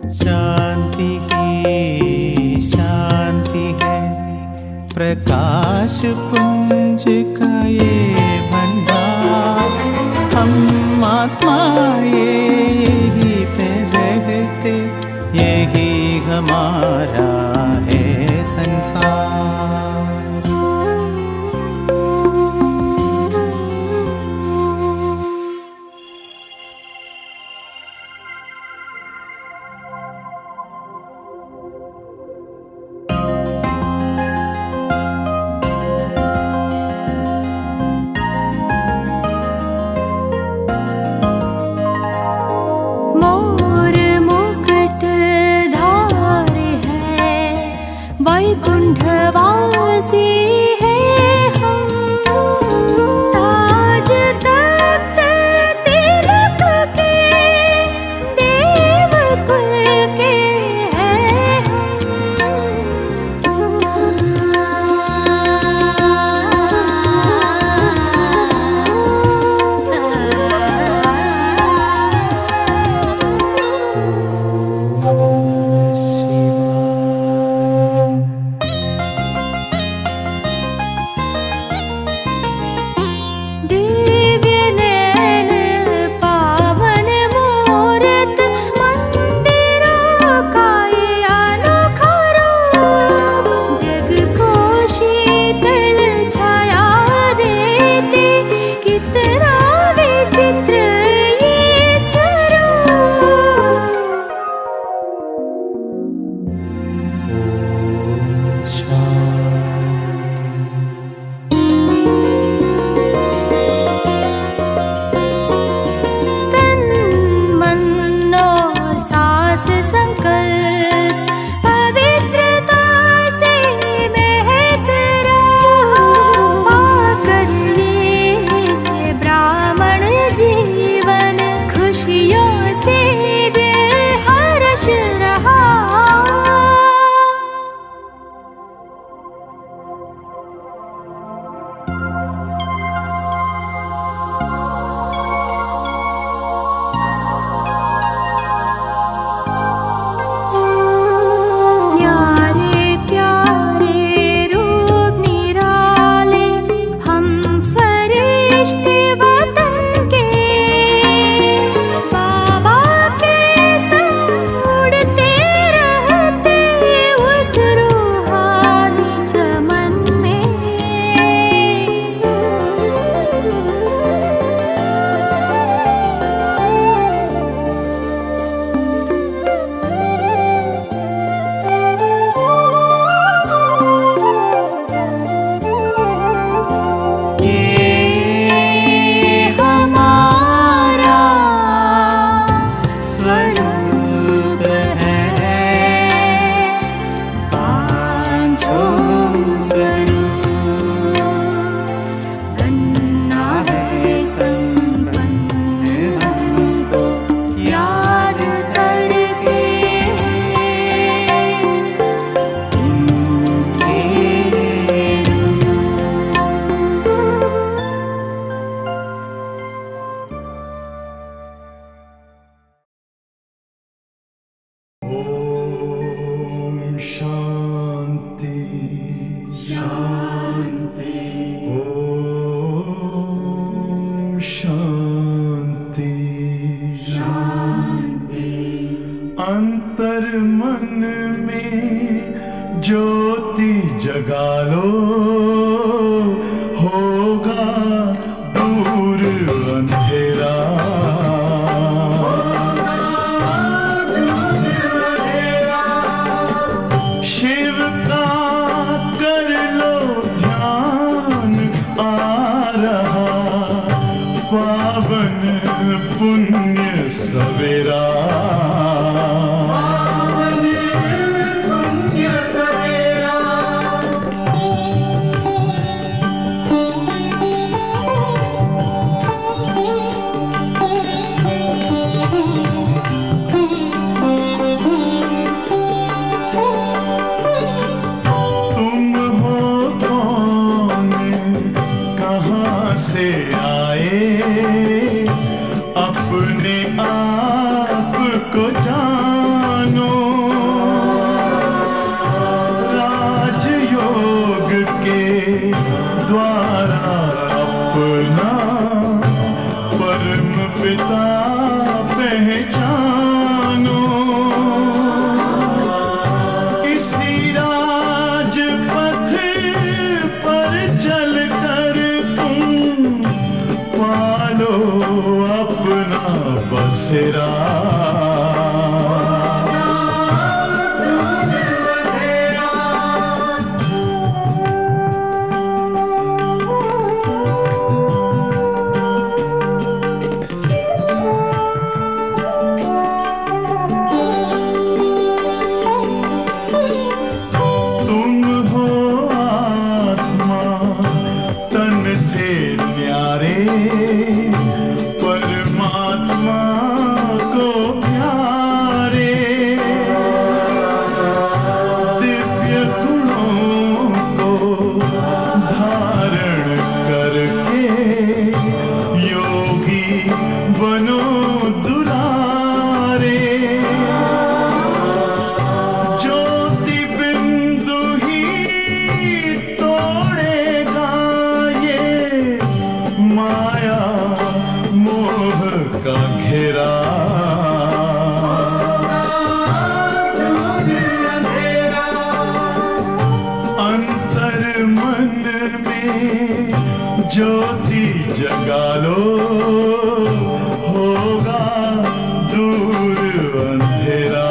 शांति ही शांति है, प्रकाश पुंज का ये भंडार। हम आत्मा यही पे रहते, यही हमारा है संसार। वैकुंठवासी है हम, ताज तख्त तिलक के देवकुल के हैं अंतर मन में ज्योति जगा लो, होगा दूर अंधेरा। शिव का कर लो ध्यान, आ रहा पावन पुण्य सवेरा। से आए अपने आप को जानो, अपना परम पिता पहचानो। इसी राजपथ पर चलकर तुम पालो अपना बसेरा। तुम हो आत्मा तन से न्यारे, परमात्मा को प्यारे। दिव्य गुणों को धारण करके योगी बनो दुलारे। ज्योति बिंदु ही तोड़ेगा ये माया मोह का घेरा। अंतर मन में ज्योति जगा लो, होगा दूर अंधेरा।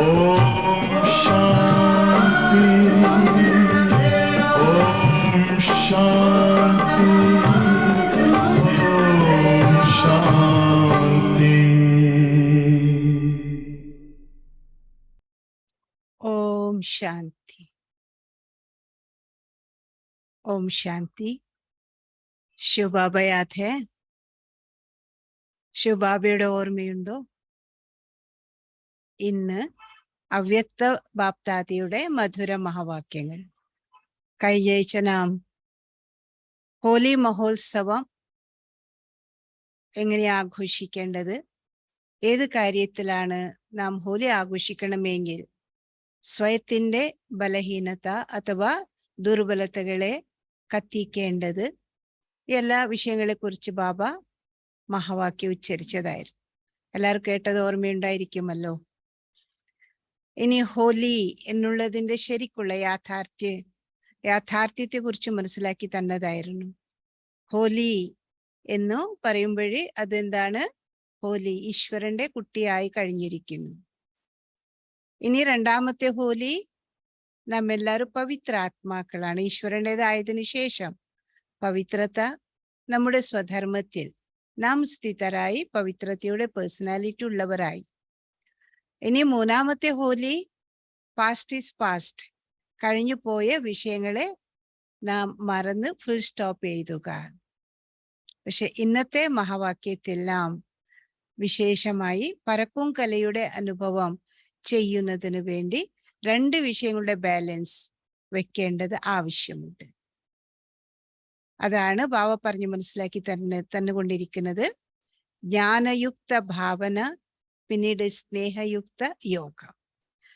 ओम शांति, ओम शांति, ओम शांति। ओम शांति। ओम शांति। शिव बाबा याद है? शिव ബാബയുടെ ഓർമ്മയുണ്ടോ? ഇന്ന് അവ്യക്ത ബാപ്താദിയുടെ മധുര മഹാവാക്യങ്ങൾ. കഴിഞ്ഞ നാം ഹോലി മഹോത്സവം എങ്ങനെ ആഘോഷിക്കേണ്ടത്, ഏത് കാര്യത്തിലാണ് നാം ഹോലി ആഘോഷിക്കണമെങ്കിൽ സ്വയത്തിന്റെ ബലഹീനത അഥവാ ദുർബലതകളെ കത്തിക്കേണ്ടത്, എല്ലാ വിഷയങ്ങളെ കുറിച്ച് ബാബ മഹാവാക്യം ഉച്ചരിച്ചതായിരുന്നു. എല്ലാവരും കേട്ടത് ഓർമ്മയുണ്ടായിരിക്കുമല്ലോ. ഇനി ഹോലി എന്നുള്ളതിന്റെ ശരിക്കുള്ള യാഥാർത്ഥ്യത്തെ കുറിച്ച് മനസ്സിലാക്കി തന്നതായിരുന്നു. ഹോലി എന്നു പറയുമ്പോഴേ അതെന്താണ്? ഹോലി ഈശ്വരന്റെ കുട്ടിയായി കഴിഞ്ഞിരിക്കുന്നു. ഇനി രണ്ടാമത്തെ ഹോലി, നാം എല്ലാവരും പവിത്രാത്മാക്കളാണ്. ഈശ്വരൻ്റെതായതിനു ശേഷം പവിത്രത നമ്മുടെ സ്വധർമ്മത്തിൽ നാം സ്ഥിതരായി പവിത്രതയുടെ പേഴ്സണാലിറ്റി ഉള്ളവരായി. ഇനി മൂന്നാമത്തെ ഹോലി, പാസ്റ്റ് ഈസ് പാസ്റ്റ്, കഴിഞ്ഞു പോയ വിഷയങ്ങളെ നാം മറന്ന് ഫുൾ സ്റ്റോപ്പ് ചെയ്തുക. പക്ഷെ ഇന്നത്തെ മഹാവാക്യത്തിൽ നാം വിശേഷമായി പരക്കും കലയുടെ അനുഭവം ചെയ്യുന്നതിന് വേണ്ടി രണ്ട് വിഷയങ്ങളുടെ ബാലൻസ് വെക്കേണ്ടത് ആവശ്യമുണ്ട്. അതാണ് ബാബ പറഞ്ഞ് മനസ്സിലാക്കി തന്നുകൊണ്ടിരിക്കുന്നത്. ജ്ഞാനയുക്ത ഭാവന, പിന്നീട് സ്നേഹയുക്ത യോഗം.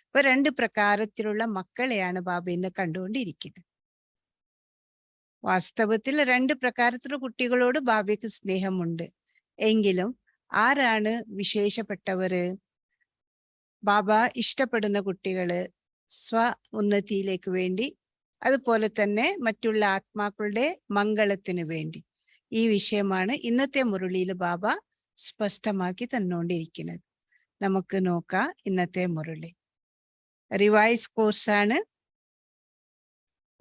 അപ്പൊ രണ്ട് പ്രകാരത്തിലുള്ള മക്കളെയാണ് ബാബ ഇന്ന് കണ്ടുകൊണ്ടിരിക്കുന്നത്. വാസ്തവത്തിൽ രണ്ട് പ്രകാരത്തിലുള്ള കുട്ടികളോട് ബാബയ്ക്ക് സ്നേഹമുണ്ട്. എങ്കിലും ആരാണ് വിശേഷപ്പെട്ടവര്? ബാബ ഇഷ്ടപ്പെടുന്ന കുട്ടികള്, സ്വ ഉന്നതിയിലേക്ക് വേണ്ടി, അതുപോലെ തന്നെ മറ്റുള്ള ആത്മാക്കളുടെ മംഗളത്തിന് വേണ്ടി. ഈ വിഷയമാണ് ഇന്നത്തെ മുരളിയിൽ ബാബ സ്പഷ്ടമാക്കി തന്നുകൊണ്ടിരിക്കുന്നത്. നമുക്ക് നോക്കാം ഇന്നത്തെ മുരളി. റിവൈസ് കോഴ്സാണ്.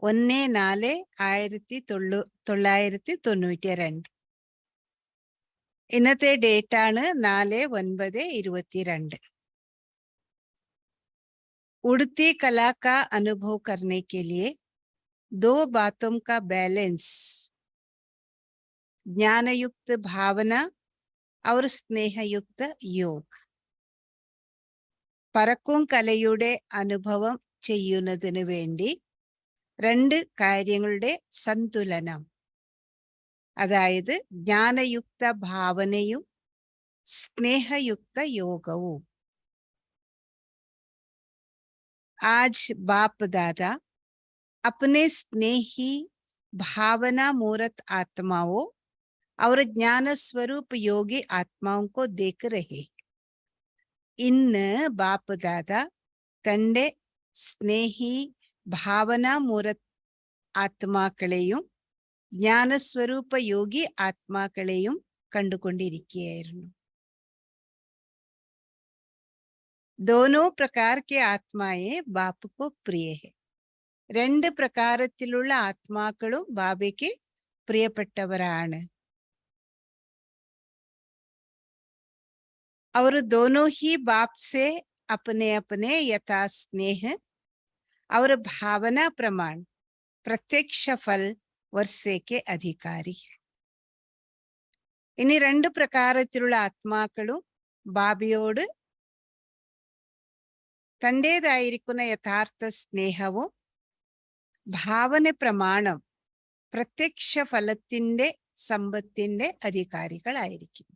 1/4/1992. ഇന്നത്തെ ഡേറ്റ് ആണ് 4/9/22. उड़ती कला का अनुभव करने के लिए दो बातों का बैलेंस, ज्ञानयुक्त भावना और स्नेहयुक्त योग. പറക്കും കലയുടെ അനുഭവം ചെയ്യുന്നതിന് വേണ്ടി രണ്ട് കാര്യങ്ങളുടെ സന്തുലനം, അതായത് ജ്ഞാനയുക്ത ഭാവനയും സ്നേഹയുക്ത യോഗവും. आज बाप दादा अपने स्नेही भावना मूर्त आत्माओं और ज्ञान स्वरूप योगी आत्माओं को देख रहे. ഇന്ന് ബാപ്പ് ദാദ തന്റെ സ്നേഹി ഭാവന മൂർത്ത് ആത്മാക്കളെയും ജ്ഞാനസ്വരൂപ യോഗി ആത്മാക്കളെയും കണ്ടുകൊണ്ടിരിക്കുകയായിരുന്നു. दोनों प्रकार के आत्माएं बाप को प्रिय है. രണ്ട് പ്രകാരത്തിലുള്ള ആത്മാക്കളും ബാബയ്ക്ക് പ്രിയപ്പെട്ടവരാണ്. और दोनों ही बाप से अपने अपने यथा स्नेह और भावना प्रमाण प्रत्यक्ष फल वर्षे के अधिकारी है. ഇനി രണ്ട് പ്രകാരത്തിലുള്ള ആത്മാക്കളും ബാബയോട് തന്റേതായിരിക്കുന്ന യഥാർത്ഥ സ്നേഹവും ഭാവന പ്രമാണം പ്രത്യക്ഷ ഫലത്തിന്റെ സമ്പത്തിന്റെ അധികാരികളായിരിക്കും.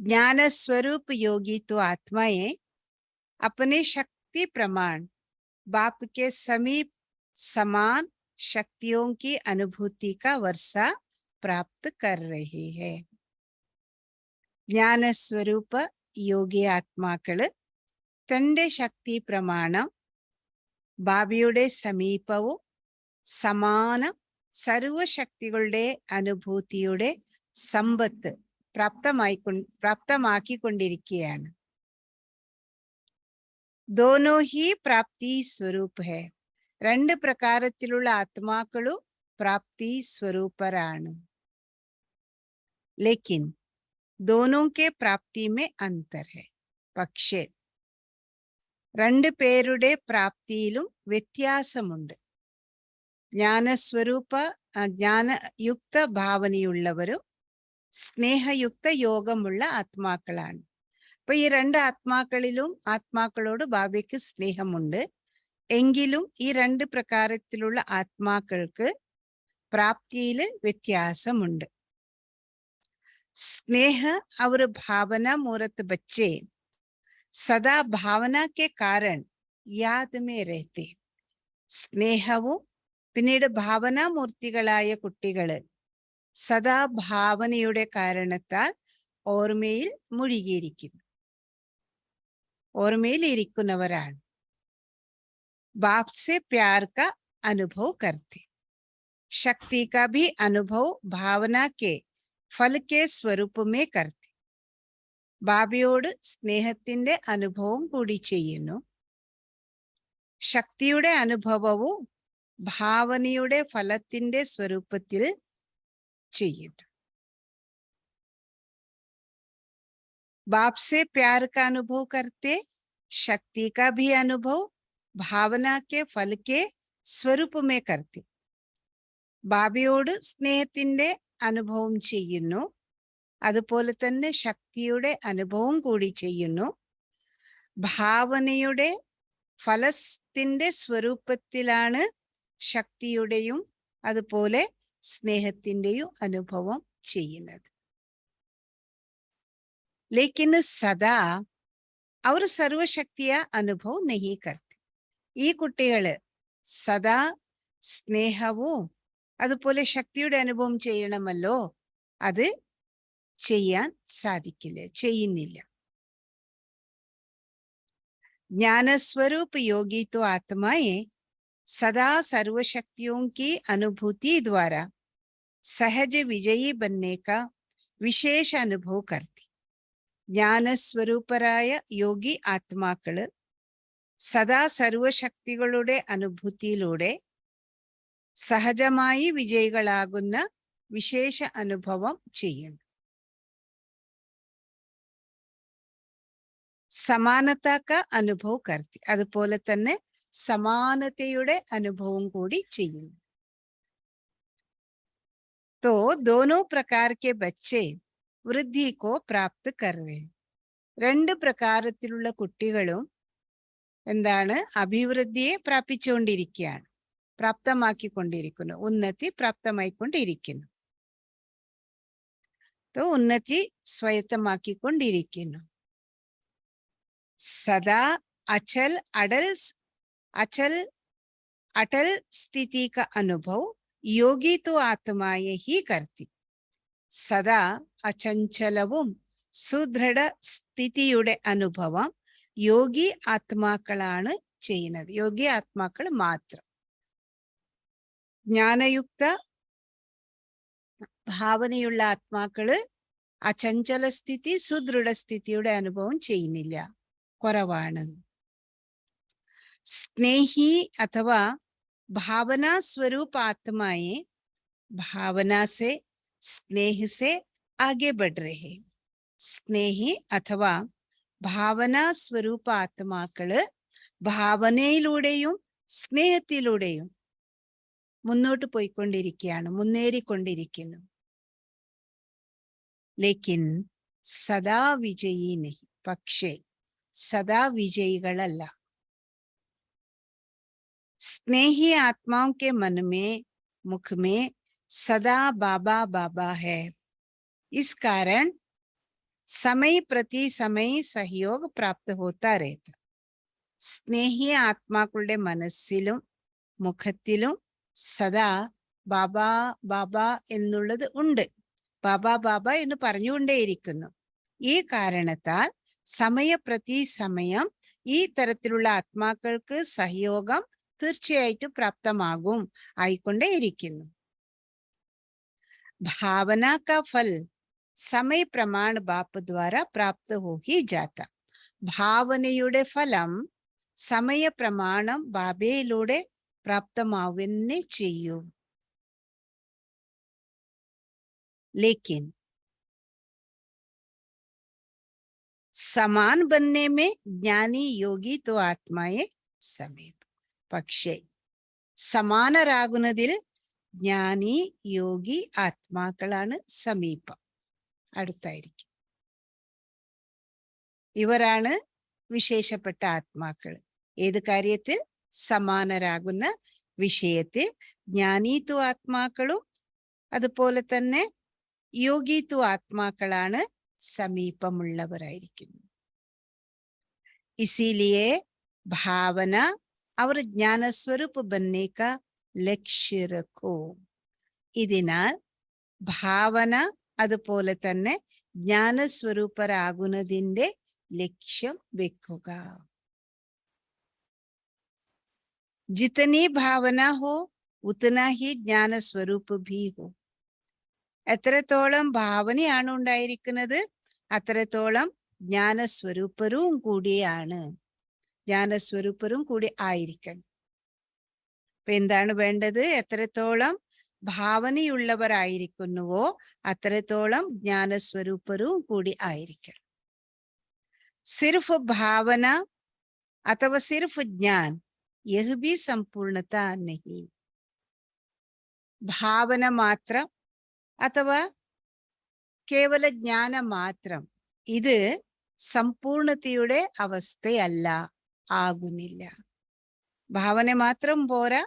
ज्ञान स्वरूप योगी तो आत्माएं अपने शक्ति प्रमाण बाप के समीप समान शक्तियों की अनुभूति का वर्षा प्राप्त कर रही है. ज्ञान स्वरूप योगी ആത്മാക്കള് തന്റെ ശക്തി പ്രമാണം ബാബയുടെ സമീപവും സമാന സർവശക്തികളുടെ അനുഭൂതിയുടെ സമ്പത്ത് പ്രാപ്തമാക്കിക്കൊണ്ടിരിക്കുകയാണ്. दोनों ही प्राप्ति स्वरूप है. രണ്ട് പ്രകാരത്തിലുള്ള ആത്മാക്കളും പ്രാപ്തി സ്വരൂപരാണ്. लेकिन दोनों के प्राप्ति में अंतर है. പക്ഷേ രണ്ട് പേരുടെ പ്രാപ്തിയിലും വ്യത്യാസമുണ്ട്. ജ്ഞാനസ്വരൂപ ജ്ഞാനയുക്ത ഭാവനയുള്ളവരും സ്നേഹയുക്ത യോഗമുള്ള ആത്മാക്കളാണ്. അപ്പൊ ഈ രണ്ട് ആത്മാക്കളോട് ബാബയ്ക്ക് സ്നേഹമുണ്ട്. എങ്കിലും ഈ രണ്ട് പ്രകാരത്തിലുള്ള ആത്മാക്കൾക്ക് പ്രാപ്തിയിൽ വ്യത്യാസമുണ്ട്. स्नेह और भावना मूर्त बच्चे सदा भावना के कारण याद में रहते. സ്നേഹവും പിന്നീട് ഭാവനാമൂർത്തികളായ കുട്ടികള് സദാ ഭാവനയുടെ കാരണത്താൽ ഓർമ്മയിൽ മുഴുകിയിരിക്കുന്നു, ഓർമ്മയിൽ ഇരിക്കുന്നവരാണ്. बाप से प्यार का अनुभव करते. शक्ति का भी अनुभव भावना के फल के स्वरूप में करते. ബാബയോട് സ്നേഹത്തിന്റെ അനുഭവം കൂടി ചെയ്യുന്നു. ശക്തിയുടെ അനുഭവവും ഭാവനയുടെ ഫലത്തിന്റെ സ്വരൂപത്തിൽ ചെയ്യുന്നു. बाप से प्यार का अनुभव करते, शक्ति का भी अनुभव भावना के फल के स्वरूप में करते. ബാബയോട് സ്നേഹത്തിന്റെ അനുഭവം ചെയ്യുന്നു, അതുപോലെ തന്നെ ശക്തിയുടെ അനുഭവം കൂടി ചെയ്യുന്നു. ഭാവനയുടെ ഫലത്തിന്റെ സ്വരൂപത്തിലാണ് ശക്തിയുടെയും അതുപോലെ സ്നേഹത്തിന്റെയും അനുഭവം ചെയ്യുന്നത്. लेकिन सदा और സർവശക്തിയ അനുഭവം नहीं करते. ഈ കുട്ടികള് സദാ സ്നേഹവും അതുപോലെ ശക്തിയുടെ അനുഭവം ചെയ്യണമല്ലോ, അത് ചെയ്യാൻ സാധിക്കില്ല, ചെയ്യുന്നില്ല. ज्ञानस्वरूप योगी तो आत्माएं सदा सर्वशक्तियों की अनुभूति द्वारा सहज विजयी बनने का विशेष अनुभव करती. ജ്ഞാനസ്വരൂപരായ യോഗി ആത്മാക്കള് സദാ സർവശക്തികളുടെ അനുഭൂതിയിലൂടെ സഹജമായി വിജയികളാകുന്ന വിശേഷ അനുഭവം ചെയ്യുന്നു. സമാനതക അനുഭവം കർത്തി, അതുപോലെ തന്നെ സമാനതയുടെ അനുഭവം കൂടി ചെയ്യുന്നു. तो दोनों प्रकार के बच्चे വൃദ്ധി കോ പ്രാപ്ത് കർവേ. രണ്ട് പ്രകാരത്തിലുള്ള കുട്ടികളും എന്താണ്, അഭിവൃദ്ധിയെ പ്രാപിച്ചുകൊണ്ടിരിക്കുകയാണ്, പ്രാപ്തമാക്കിക്കൊണ്ടിരിക്കുന്നു, ഉന്നതി പ്രാപ്തമായിക്കൊണ്ടിരിക്കുന്നു. ഉന്നതി സ്വായത്തമാക്കിക്കൊണ്ടിരിക്കുന്നു. सदा अचल अटल स्थिति का अनुभव योगी तो आत्माए ही करती. സദാ അചഞ്ചലവും സുദൃഢ സ്ഥിതിയുടെ അനുഭവം യോഗി ആത്മാക്കളാണ് ചെയ്യുന്നത്. യോഗി ആത്മാക്കൾ മാത്രം. ജ്ഞാനയുക്ത ഭാവനയുള്ള ആത്മാക്കള് അചഞ്ചല സ്ഥിതി സുദൃഢ സ്ഥിതിയുടെ അനുഭവം ചെയ്യുന്നില്ല, കുറവാണ്. സ്നേഹി അഥവാ ഭാവനാ സ്വരൂപ ആത്മായെ भावना से स्नेह से आगे बढ़ रहे. സ്നേഹി അഥവാ ഭാവനാ സ്വരൂപ ആത്മാക്കള് ഭാവനയിലൂടെയും സ്നേഹത്തിലൂടെയും മുന്നോട്ട് പോയിക്കൊണ്ടിരിക്കുകയാണ്, മുന്നേറിക്കൊണ്ടിരിക്കുന്നു. ലേക്കിൻ സദാ വിജയി നഹി, പക്ഷേ സദാ വിജയികളല്ല. स्नेही आत्माओं के मन में मुख में सदा बाबा बाबा है. इस कारण समय प्रति समय सहयोग प्राप्त होता रहता. സ്നേഹി ആത്മാക്കളുടെ മനസ്സിലും മുഖത്തിലും സദാ ബാബാ ബാബാ എന്നുള്ളത് ഉണ്ട്. ബാബാ ബാബ എന്ന് പറഞ്ഞുകൊണ്ടേയിരിക്കുന്നു. ഈ കാരണത്താൽ സമയപ്രതി സമയം ഈ തരത്തിലുള്ള ആത്മാക്കൾക്ക് സഹയോഗം തീർച്ചയായിട്ടും പ്രാപ്തമാകും, ആയിക്കൊണ്ടേയിരിക്കുന്നു. भावना का फल समय प्रमाण बाप द्वारा प्राप्त हो ही जाता. ഭാവനയുടെ ഫലം സമയ പ്രമാണം ബാബയിലൂടെ പ്രാപ്തമാവുന്നേ ചെയ്യൂ. लेकिन समान बनने में ज्ञानी योगी तो आत्माए समीप. പക്ഷേ സമാനരാകുന്നതിൽ ജ്ഞാനി യോഗി ആത്മാക്കളാണ് സമീപം, അടുത്തായിരിക്കും. ഇവരാണ് വിശേഷപ്പെട്ട ആത്മാക്കൾ. ഏത് കാര്യത്തിൽ? സമാനരാകുന്ന വിഷയത്തിൽ ജ്ഞാനീത്വ ആത്മാക്കളും അതുപോലെ തന്നെ യോഗിത്വ ആത്മാക്കളാണ് സമീപമുള്ളവരായിരിക്കുന്നു. ഇസിലിയെ ഭാവന और ज्ञान स्वरूप बनने का ലക്ഷ്യ रखो. ഇതിനാൽ ഭാവന അതുപോലെ തന്നെ ജ്ഞാനസ്വരൂപരാകുന്നതിന്റെ ലക്ഷ്യം വെക്കുക. ജിതനി ഭാവന ഹോ ഉത്തന ഹി ജ്ഞാന സ്വരൂപ ഭി ഹോ. എത്രത്തോളം ഭാവനയാണ് ഉണ്ടായിരിക്കുന്നത് അത്രത്തോളം ജ്ഞാനസ്വരൂപരും കൂടിയാണ്, ജ്ഞാനസ്വരൂപരും കൂടി ആയിരിക്കണം. അപ്പൊ എന്താണ് വേണ്ടത്? എത്രത്തോളം ഭാവനയുള്ളവരായിരിക്കുന്നുവോ അത്രത്തോളം ജ്ഞാനസ്വരൂപരും കൂടി ആയിരിക്കണം. സിർഫ് ഭാവന അഥവാ സിർഫ് ജ്ഞാൻ യഹ് ഭി സമ്പൂർണത നഹി. ഭാവന മാത്രം അഥവാ കേവല ജ്ഞാനം മാത്രം ഇത് സമ്പൂർണതയുടെ അവസ്ഥയല്ല, ആകുന്നില്ല. ഭാവന മാത്രം പോരാ,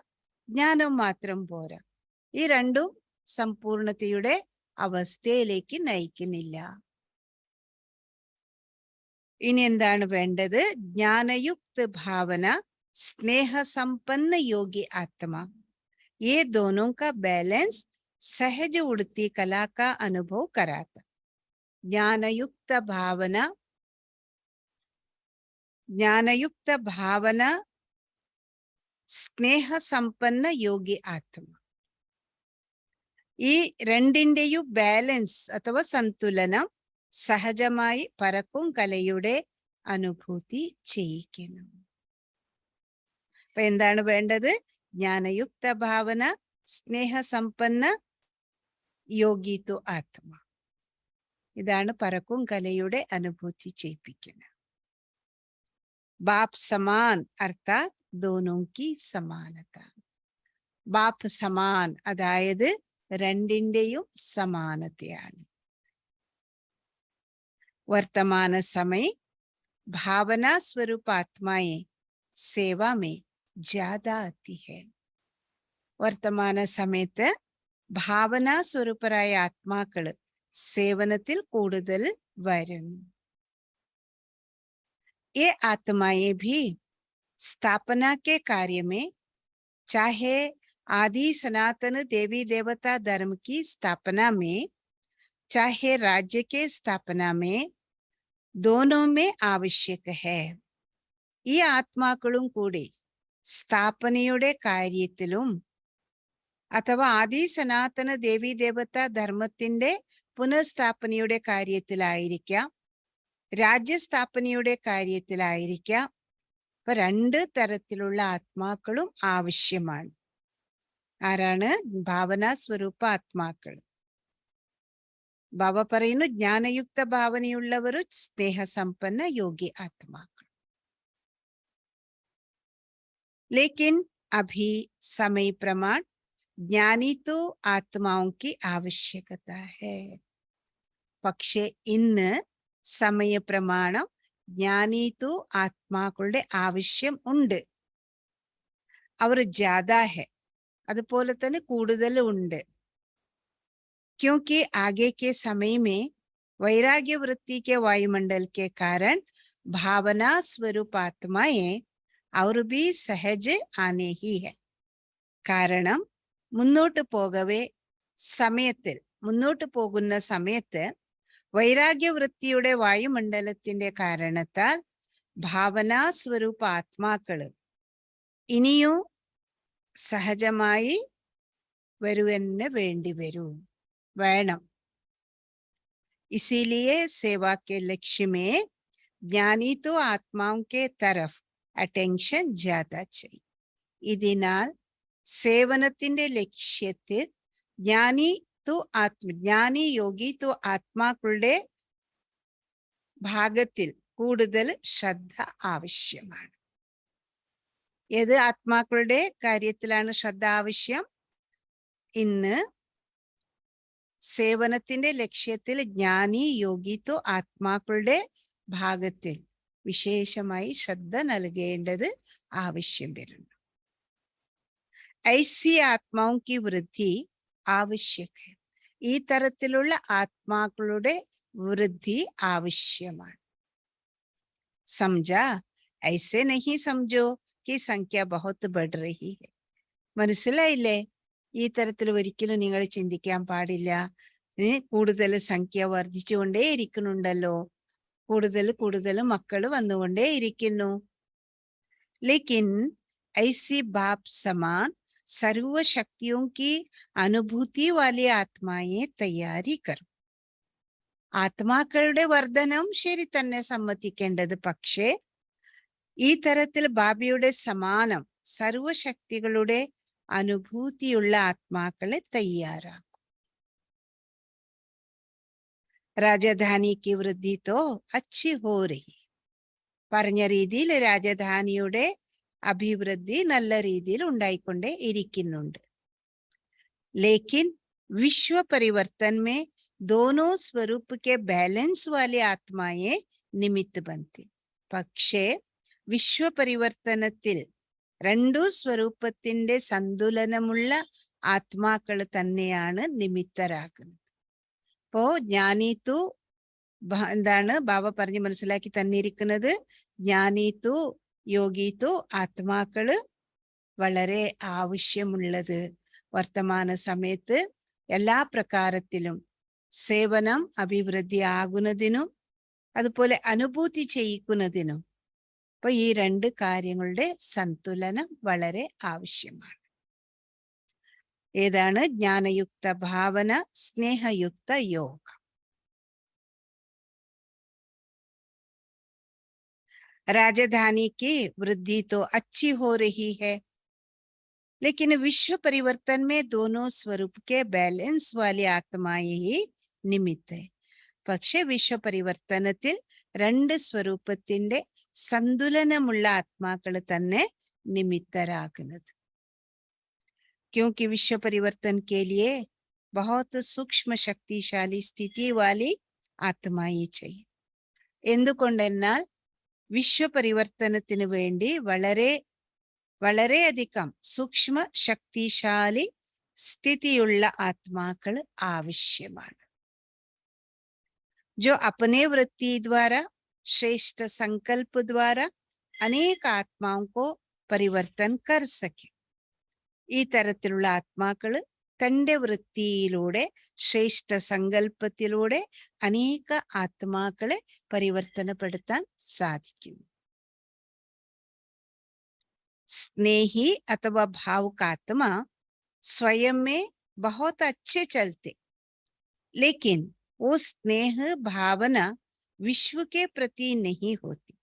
ജ്ഞാനം മാത്രം പോരാ. ഈ രണ്ടും സമ്പൂർണതയുടെ അവസ്ഥയിലേക്ക് നയിക്കുന്നില്ല. ഇനി എന്താണ് വേണ്ടത്? ജ്ഞാനയുക്ത ഭാവന സ്നേഹ സമ്പന്ന യോഗി ആത്മാ. ये दोनों का बैलेंस सहज उड़ती कला का अनुभव कराता. ज्ञानयुक्त भावना സ്നേഹ സമ്പന്ന യോഗി ആത്മ. ഈ രണ്ടിന്റെയും ബാലൻസ് അഥവാ സന്തുലനം സഹജമായി പറക്കും കലയുടെ അനുഭൂതി ചെയ്യിക്കുന്നു. അപ്പൊ എന്താണ് വേണ്ടത്? ജ്ഞാനയുക്ത ഭാവന സ്നേഹ സമ്പന്ന യോഗിത്വ ആത്മ. ഇതാണ് പറക്കും കലയുടെ അനുഭൂതി ചെയ്യിപ്പിക്കുന്നത്. ബാപ് സമാൻ അർത്ഥാത് ദോനോംകി സമാനത. ബാപ് സമാൻ അതായത് രണ്ടിന്റെയും സമാനതയാണ്. വർത്തമാന സമയ ഭാവനാ സ്വരൂപ ആത്മായെ സേവ മേ ജ്യാദാ ആതി ഹൈ. വർത്തമാന സമയത്ത് ഭാവനാ സ്വരൂപരായ ആത്മാക്കള് സേവനത്തിൽ കൂടുതൽ വരുന്നു. ये आत्माएं भी स्थापना के कार्य में, चाहे आदि सनातन देवी देवता धर्म की स्थापना में, चाहे राज्य के स्थापना में, दोनों में आवश्यक है. ഈ ആത്മാക്കളും കൂടി സ്ഥാപനയുടെ കാര്യത്തിലും അഥവാ ആദി സനാതന ദേവി ദേവത ധർമ്മത്തിന്റെ പുനഃസ്ഥാപനയുടെ കാര്യത്തിലായിരിക്കാം, രാജ്യസ്ഥാപനയുടെ കാര്യത്തിലായിരിക്കാം. അപ്പൊ രണ്ട് തരത്തിലുള്ള ആത്മാക്കളും ആവശ്യമാണ്. ആരാണ്? ഭാവനാ സ്വരൂപ ആത്മാക്കൾ. ബാബ പറയുന്നു, ജ്ഞാനയുക്ത ഭാവനയുള്ളവരും സ്നേഹസമ്പന്ന യോഗി ആത്മാക്കൾ. लेकिन अभी समय प्रमाण ज्ञानी तो आत्माओं की आवश्यकता है. പക്ഷേ ഇന്ന് സമയ പ്രമാണം ജ്ഞാനി तो ആത്മാക്കളുടെ ആവശ്യം ഉണ്ട്. അവർ ജ്യാദാ ഹെ, അതുപോലെ തന്നെ കൂടുതൽ ഉണ്ട്. क्योंकि आगे के समय में वैराग्य वृत्ति के वायुमंडल के कारण भावना स्वरूप आत्माएं और भी सहज आने ही है. കാരണം മുന്നോട്ട് പോകവേ മുന്നോട്ട് പോകുന്ന സമയത്ത് വൈരാഗ്യവൃത്തിയുടെ വായുമണ്ഡലത്തിന്റെ കാരണത്താൽ ഭാവനാ സ്വരൂപ ആത്മാക്കള് ഇനിയും സഹജമായി വരുവെന്ന് വേണം. इसीलिए सेवा के लक्ष्य में ज्ञानी तो आत्माओं के तरफ അറ്റൻഷൻ ജ്യാദാ ചെയ്യും. ഇതിനാൽ സേവനത്തിന്റെ ലക്ഷ്യത്തിൽ ജ്ഞാനി യോഗി तो ആത്മാക്കളുടെ ഭാഗത്തിൽ കൂടുതൽ ശ്രദ്ധ ആവശ്യമാണ്. ഏത് ആത്മാക്കളുടെ കാര്യത്തിലാണ് ശ്രദ്ധ ആവശ്യം? ഇന്ന് സേവനത്തിന്റെ ലക്ഷ്യത്തിൽ ജ്ഞാനി യോഗി तो ആത്മാക്കളുടെ ഭാഗത്തിൽ വിശേഷമായി ശ്രദ്ധ നൽകേണ്ടത് ആവശ്യം വരുന്നു. ऐसी आत्माओं की वृद्धि आवश्यक है. ഈ തരത്തിലുള്ള ആത്മാക്കളുടെ വൃദ്ധി ആവശ്യമാണ്. समझा? ऐसे नहीं समझो कि संख्या बहुत बढ़ रही है. മനസ്സിലായില്ലേ? ഈ തരത്തിൽ ഒരിക്കലും നിങ്ങൾ ചിന്തിക്കാൻ പാടില്ല. കൂടുതൽ സംഖ്യ വർദ്ധിച്ചുകൊണ്ടേ ഇരിക്കുന്നുണ്ടല്ലോ, കൂടുതൽ മക്കൾ വന്നുകൊണ്ടേ ഇരിക്കുന്നു. लेकिन ऐसी बाप समान सर्वशक्तियों की अनुभूति वाली आत्माएं तैयारी करो. ആത്മാക്കളുടെ വർധനം ശരി തന്നെ സമ്മതിക്കേണ്ടത്. പക്ഷേ ഈ തരത്തിൽ ബാബയുടെ സമാനം സർവശക്തികളുടെ അനുഭൂതിയുള്ള ആത്മാക്കളെ തയ്യാറാക്കും. രാജധാനി की वृद्धि तो अच्छी हो रही. പറഞ്ഞ രീതിയിൽ രാജധാനിയുടെ അഭിവൃദ്ധി നല്ല രീതിയിൽ ഉണ്ടായിക്കൊണ്ടേ ഇരിക്കുന്നുണ്ട്. लेकिन विश्व परिवर्तन में दोनों स्वरूप के बैलेंस वाली आत्माएं निमित्त बनती. പക്ഷേ വിശ്വപരിവർത്തനത്തിൽ രണ്ടു സ്വരൂപത്തിന്റെ സന്തുലനമുള്ള ആത്മാക്കൾ തന്നെയാണ് നിമിത്തരാകുന്നത്. അപ്പോ ജ്ഞാനീത്തു എന്താണ് ബാബ പറഞ്ഞ് മനസ്സിലാക്കി തന്നിരിക്കുന്നത്? ജ്ഞാനീത്തു യോഗീത്തു ആത്മാക്കള് വളരെ ആവശ്യമുള്ളത്. വർത്തമാന സമയത്ത് എല്ലാ പ്രകാരത്തിലും സേവനം അഭിവൃദ്ധി ആകുന്നതിനും അതുപോലെ അനുഭൂതി ചെയ്യിക്കുന്നതിനും അപ്പൊ ഈ രണ്ട് കാര്യങ്ങളുടെ സന്തുലനം വളരെ ആവശ്യമാണ്. ഏതാണ്? ജ്ഞാനയുക്ത ഭാവന, സ്നേഹയുക്ത യോഗം. राजधानी की वृद्धि तो अच्छी हो रही है, लेकिन विश्व परिवर्तन में दोनों स्वरूप के बैलेंस वाली आत्माएं ही निमित्त है. പക്ഷെ വിശ്വപരിവർത്തനത്തിൽ രണ്ട് സ്വരൂപത്തിന്റെ സന്തുലനമുള്ള ആത്മാക്കൾ തന്നെ നിമിത്തരാകുന്നത്. क्योंकि विश्व परिवर्तन के लिए बहुत सूक्ष्म शक्तिशाली स्थिति वाली आत्माएं चाहिए. എന്തുകൊണ്ടെന്നാൽ വിശ്വപരിവർത്തനത്തിന് വേണ്ടി വളരെയധികം സൂക്ഷ്മ ശക്തിശാലി സ്ഥിതിയുള്ള ആത്മാക്കൾ ആവശ്യമാണ്. जो अपने वृत्ति द्वारा श्रेष्ठ संकल्प द्वारा अनेक आत्माओं को परिवर्तन कर सके. ഈ തരത്തിലുള്ള ആത്മാക്കള് തന്റെ വൃത്തിയിലൂടെ ശ്രേഷ്ഠ സങ്കല്പത്തിലൂടെ അനേക ആത്മാക്കളെ പരിവർത്തനപ്പെടുത്താൻ സാധിക്കുന്നു. स्नेही अथवा भावुक आत्मा स्वयं में बहुत अच्छे चलते, लेकिन वो स्नेह भावना विश्व के प्रति नहीं होती.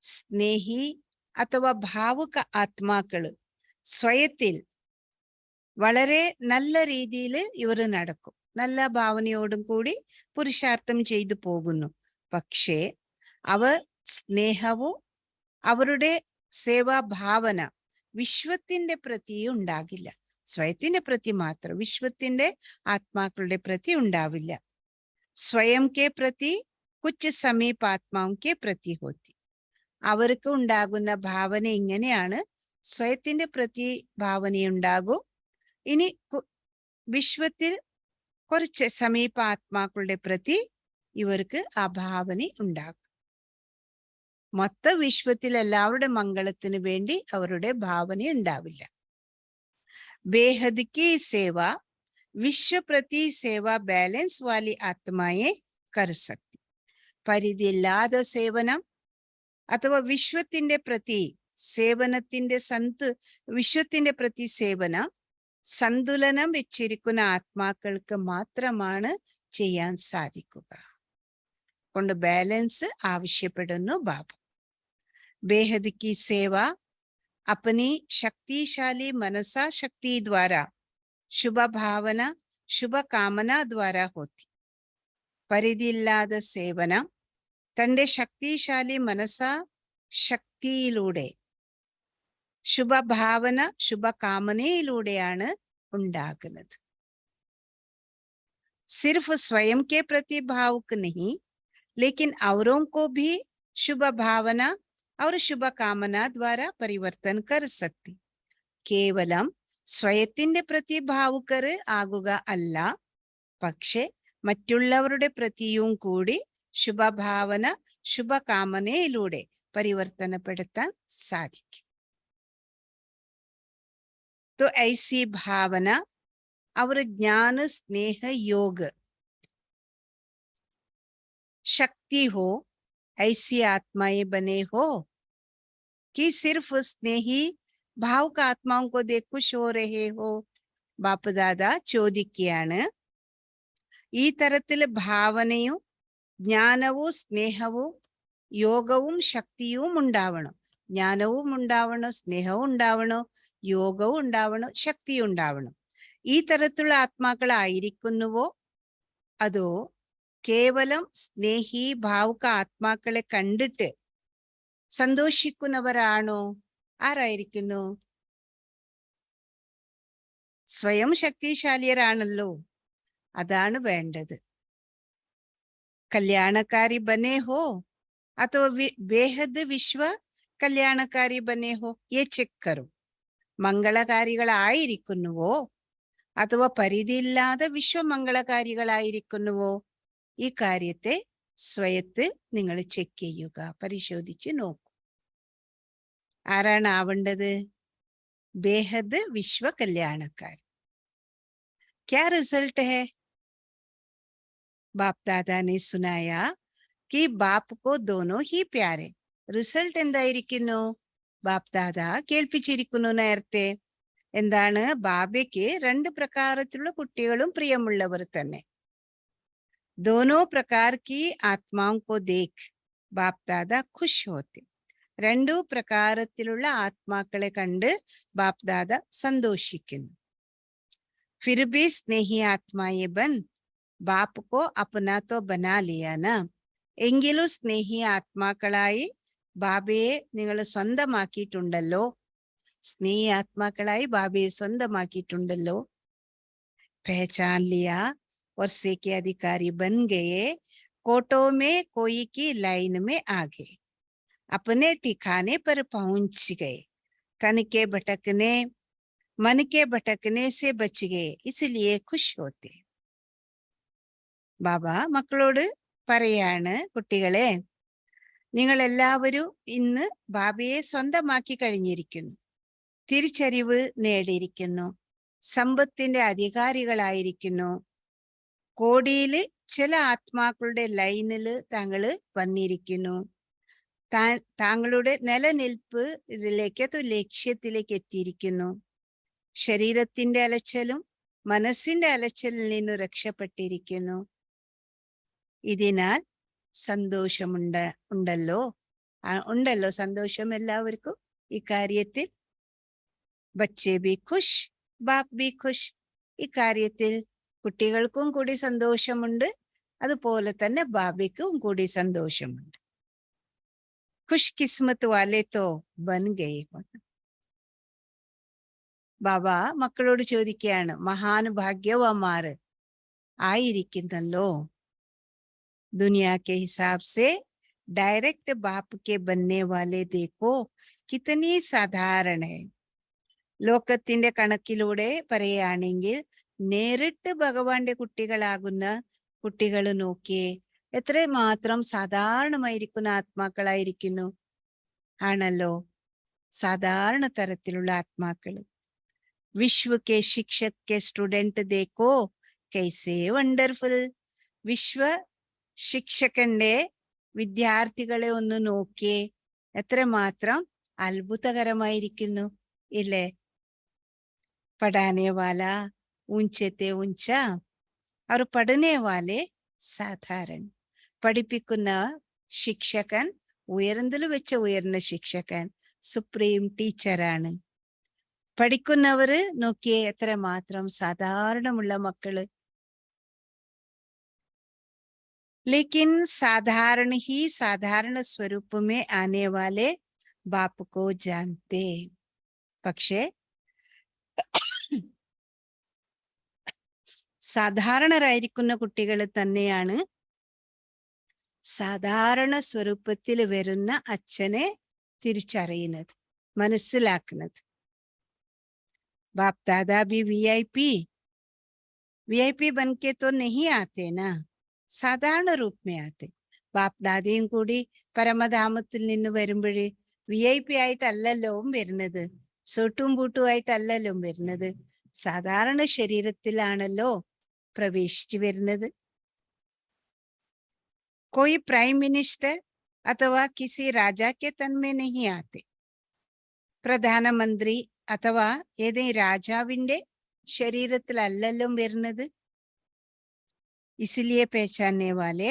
स्नेही अथवा भावुक ആത്മാക്കള് സ്വയത്തിൽ വളരെ നല്ല രീതിയിൽ ഇവർ നടക്കും, നല്ല ഭാവനയോടും കൂടി പുരുഷാർത്ഥം ചെയ്തു പോകുന്നു. പക്ഷേ അവർ സ്നേഹവും അവരുടെ സേവാഭാവന വിശ്വത്തിന്റെ പ്രതി ഉണ്ടാകില്ല. സ്വയത്തിന്റെ പ്രതി മാത്രം, വിശ്വത്തിന്റെ ആത്മാക്കളുടെ പ്രതി ഉണ്ടാവില്ല. സ്വയം കെ പ്രതി കുച്ച് സമീപ ആത്മാവും കെ പ്രതി ഹോത്തി. അവർക്ക് ഉണ്ടാകുന്ന ഭാവന ഇങ്ങനെയാണ്. സ്വയത്തിന്റെ പ്രതി ഭാവനയുണ്ടാകും. ഇനി വിശ്വത്തിൽ കുറച്ച് സമീപ ആത്മാക്കളുടെ പ്രതി ഇവർക്ക് ആ ഭാവന ഉണ്ടാകും. മൊത്ത വിശ്വത്തിൽ എല്ലാവരുടെ മംഗളത്തിന് വേണ്ടി അവരുടെ ഭാവന ഉണ്ടാവില്ല. ബേഹദ് की सेवा विश्व प्रति सेवा बैलेंस वाली आत्माएं कर सकती. പരിധിയില്ലാതെ സേവനം അഥവാ വിശ്വത്തിന്റെ പ്രതി സേവനത്തിന്റെ വിശ്വത്തിന്റെ പ്രതി സേവനം സന്തുലനം വെച്ചിരിക്കുന്ന ആത്മാക്കൾക്ക് മാത്രമാണ് ചെയ്യാൻ സാധിക്കുക. കൊണ്ട് ബാലൻസ് ആവശ്യപ്പെടുന്നു ബാബ. बेहद की सेवा अपनी शक्तिशाली मनसा शक्ति द्वारा शुभ भावना शुभ कामना द्वारा होती. പരിധിയില്ലാതെ സേവനം തന്റെ ശക്തിശാലി മനസാ ശക്തിയിലൂടെ ശുഭഭാവന ശുഭകാമനയിലൂടെയാണ് ഉണ്ടാകുന്നത്. सिर्फ स्वयं के प्रति भावुक नहीं, लेकिन औरों को भी शुभ भावना और शुभ कामना द्वारा परिवर्तन कर सकती. കേവലം സ്വയത്തിന്റെ പ്രതി ഭാവുകർ ആകുക അല്ല, പക്ഷെ മറ്റുള്ളവരുടെ പ്രതിയും കൂടി ശുഭഭാവന ശുഭകാമനയിലൂടെ പരിവർത്തനപ്പെടുത്താൻ സാധിക്കും. तो ऐसी भावना और ज्ञान स्नेह योग शक्ति हो, ऐसी आत्माएं बने हो कि सिर्फ स्नेही भावुक आत्माओं को देख खुश हो रहे हो. ബാപ്പ് ദാദാ ചോദിക്കുകയാണ്, ഈ തരത്തിൽ ഭാവനയും ജ്ഞാനവും സ്നേഹവും യോഗവും ശക്തിയും ഉണ്ടാവണം. ജ്ഞാനവും ഉണ്ടാവണം, സ്നേഹവും ഉണ്ടാവണം, യോഗവും ഉണ്ടാവണം, ശക്തിയും ഉണ്ടാവണം. ഈ തരത്തിലുള്ള ആത്മാക്കളായിരിക്കുന്നുവോ അതോ കേവലം സ്നേഹി ഭാവുക ആത്മാക്കളെ കണ്ടിട്ട് സന്തോഷിക്കുന്നവരാണോ? ആരായിരിക്കുന്നു? സ്വയം ശക്തിശാലിയരാണല്ലോ, അതാണ് വേണ്ടത്. കല്യാണക്കാരി ബനെ ഹോ അഥവാ ബേഹദ് വിശ്വ കല്യാണക്കാരി ബനെ ഹോ, യെ ചെക്ക് കരും. മംഗളകാരികളായിരിക്കുന്നുവോ അഥവാ പരിധിയില്ലാതെ വിശ്വമംഗളകാരികളായിരിക്കുന്നുവോ? ഈ കാര്യത്തെ സ്വയത്തിൽ നിങ്ങൾ ചെക്ക് ചെയ്യുക, പരിശോധിച്ച് നോക്കൂ. ആരാണ് ആവേണ്ടത്? ബേഹദ് വിശ്വ കല്യാണക്കാരി. क्या रिजल्ट है? बाप दादा ने सुनाया कि बाप को दोनों ही प्यारे. റിസൾട്ട് എന്തായിരിക്കുന്നു? ബാപ്പ് ദാദാ കേൾപ്പിച്ചിരിക്കുന്നു നേരത്തെ. എന്താണ്? ബാബയ്ക്ക് രണ്ട് പ്രകാരത്തിലുള്ള കുട്ടികളും പ്രിയമുള്ളവർ തന്നെ. दोनों प्रकार की आत्माओं को देख बाप दादा खुश होते. രണ്ടു പ്രകാരത്തിലുള്ള ആത്മാക്കളെ കണ്ട് ബാപ്പ് ദാദ സന്തോഷിക്കുന്നു. फिर भी स्नेही आत्माएं बन बाप को अपना तो बना लिया ना. എങ്കിലും സ്നേഹി ആത്മാക്കളായി ബാബയെ നിങ്ങൾ സ്വന്തമാക്കിയിട്ടുണ്ടല്ലോ. സ്നേഹി ആത്മാക്കളായി ബാബയെ സ്വന്തമാക്കിയിട്ടുണ്ടല്ലോ. पहचान लिया और से के अधिकारी बन गए. कोटों में कोई की लाइन में आ गए. अपने ठिकाने पर पहुंच गए. तन के भटकने मन के भटकने से बच गए, इसलिए खुश होते. ബാബ മക്കളോട് പറയാണ്, കുട്ടികളെ നിങ്ങൾ എല്ലാവരും ഇന്ന് ബാബയെ സ്വന്തമാക്കി കഴിഞ്ഞിരിക്കുന്നു. തിരിച്ചറിവ് നേടിയിരിക്കുന്നു. സമ്പത്തിന്റെ അധികാരികളായിരിക്കുന്നു. കോടിയില് ചില ആത്മാക്കളുടെ ലൈനില് താങ്കള് വന്നിരിക്കുന്നു. താങ്കളുടെ നിലനിൽപ്പിലേക്ക് ലക്ഷ്യത്തിലേക്ക് എത്തിയിരിക്കുന്നു. ശരീരത്തിന്റെ അലച്ചലും മനസ്സിന്റെ അലച്ചലിൽ നിന്ന് രക്ഷപ്പെട്ടിരിക്കുന്നു. ഇതിനാൽ ഉണ്ടല്ലോ സന്തോഷം എല്ലാവർക്കും ഈ കാര്യത്തിൽ. ബച്ചേ ബി ഖുഷ് ബാപ്പ് ബി ഖുഷ്. ഈ കാര്യത്തിൽ കുട്ടികൾക്കും കൂടി സന്തോഷമുണ്ട്, അതുപോലെ തന്നെ ബാബയ്ക്കും കൂടി സന്തോഷമുണ്ട്. ഖുഷ് കിസ്മത്ത് വാലെ തോ ബൻ ഗയേ ഹോ. ബാബ മക്കളോട് ചോദിക്കുകയാണ്, മഹാനുഭാഗ്യവന്മാർ ആയിരിക്കുന്നല്ലോ. दुनिया के हिसाब से डायरेक्ट बाप के बनने वाले देखो कितनी साधारण है. ലോകത്തിന്റെ കണക്കിലൂടെ പറയുകയാണെങ്കിൽ നേരിട്ട് ഭഗവാന്റെ കുട്ടികളാകുന്ന കുട്ടികൾ നോക്കിയേ, എത്രമാത്രം സാധാരണമായിരിക്കുന്ന ആത്മാക്കളായിരിക്കുന്നു. ആണല്ലോ, സാധാരണ തരത്തിലുള്ള ആത്മാക്കൾ. വിശ്വ K Shikshak K student ദേക്കോ കൈസേ wonderful. വിശ്വ ശിക്ഷകന്റെ വിദ്യാർത്ഥികളെ ഒന്ന് നോക്കിയേ, എത്രമാത്രം അത്ഭുതകരമായിരിക്കുന്നു ഇല്ലേ. പഠാനെ വാല ഊഞ്ചത്തെ ഊഞ്ച, അവർ പഠനേ വാലെ സാധാരണ. പഠിപ്പിക്കുന്ന ശിക്ഷകൻ ഉയർന്നതിൽ വെച്ച ഉയർന്ന ശിക്ഷകൻ, സുപ്രീം ടീച്ചറാണ്. പഠിക്കുന്നവര് നോക്കിയേ, എത്രമാത്രം സാധാരണമുള്ള മക്കള്. लेकिन साधारण ही साधारण स्वरूप में आने वाले बाप को जानते. പക്ഷേ സാധാരണരായിരിക്കുന്ന കുട്ടികൾ തന്നെയാണ് സാധാരണ സ്വരൂപത്തിൽ വരുന്ന അച്ഛനെ തിരിച്ചറിയുന്നത്, മനസ്സിലാക്കുന്നത്. बाप दादा भी वीआईपी बन के तो नहीं आते ना, സാധാരണ रूप में आते. ബാപ്പ് ദാദയും കൂടി പരമധാമത്തിൽ നിന്ന് വരുമ്പോഴേ VIP ആയിട്ടല്ലല്ലോ വരുന്നത്, സോട്ടും ബൂട്ടും ആയിട്ടല്ലല്ലോ വരുന്നത്, സാധാരണ ശരീരത്തിലാണല്ലോ പ്രവേശിച്ചു വരുന്നത്. कोई प्राइम मिनिस्टर अथवा किसी राजा के तन में नहीं आते. പ്രധാനമന്ത്രി അഥവാ ഏതെങ്കിലും രാജാവിന്റെ ശരീരത്തിലല്ലല്ലോ വരുന്നത്. इसलिए पहचानने वाले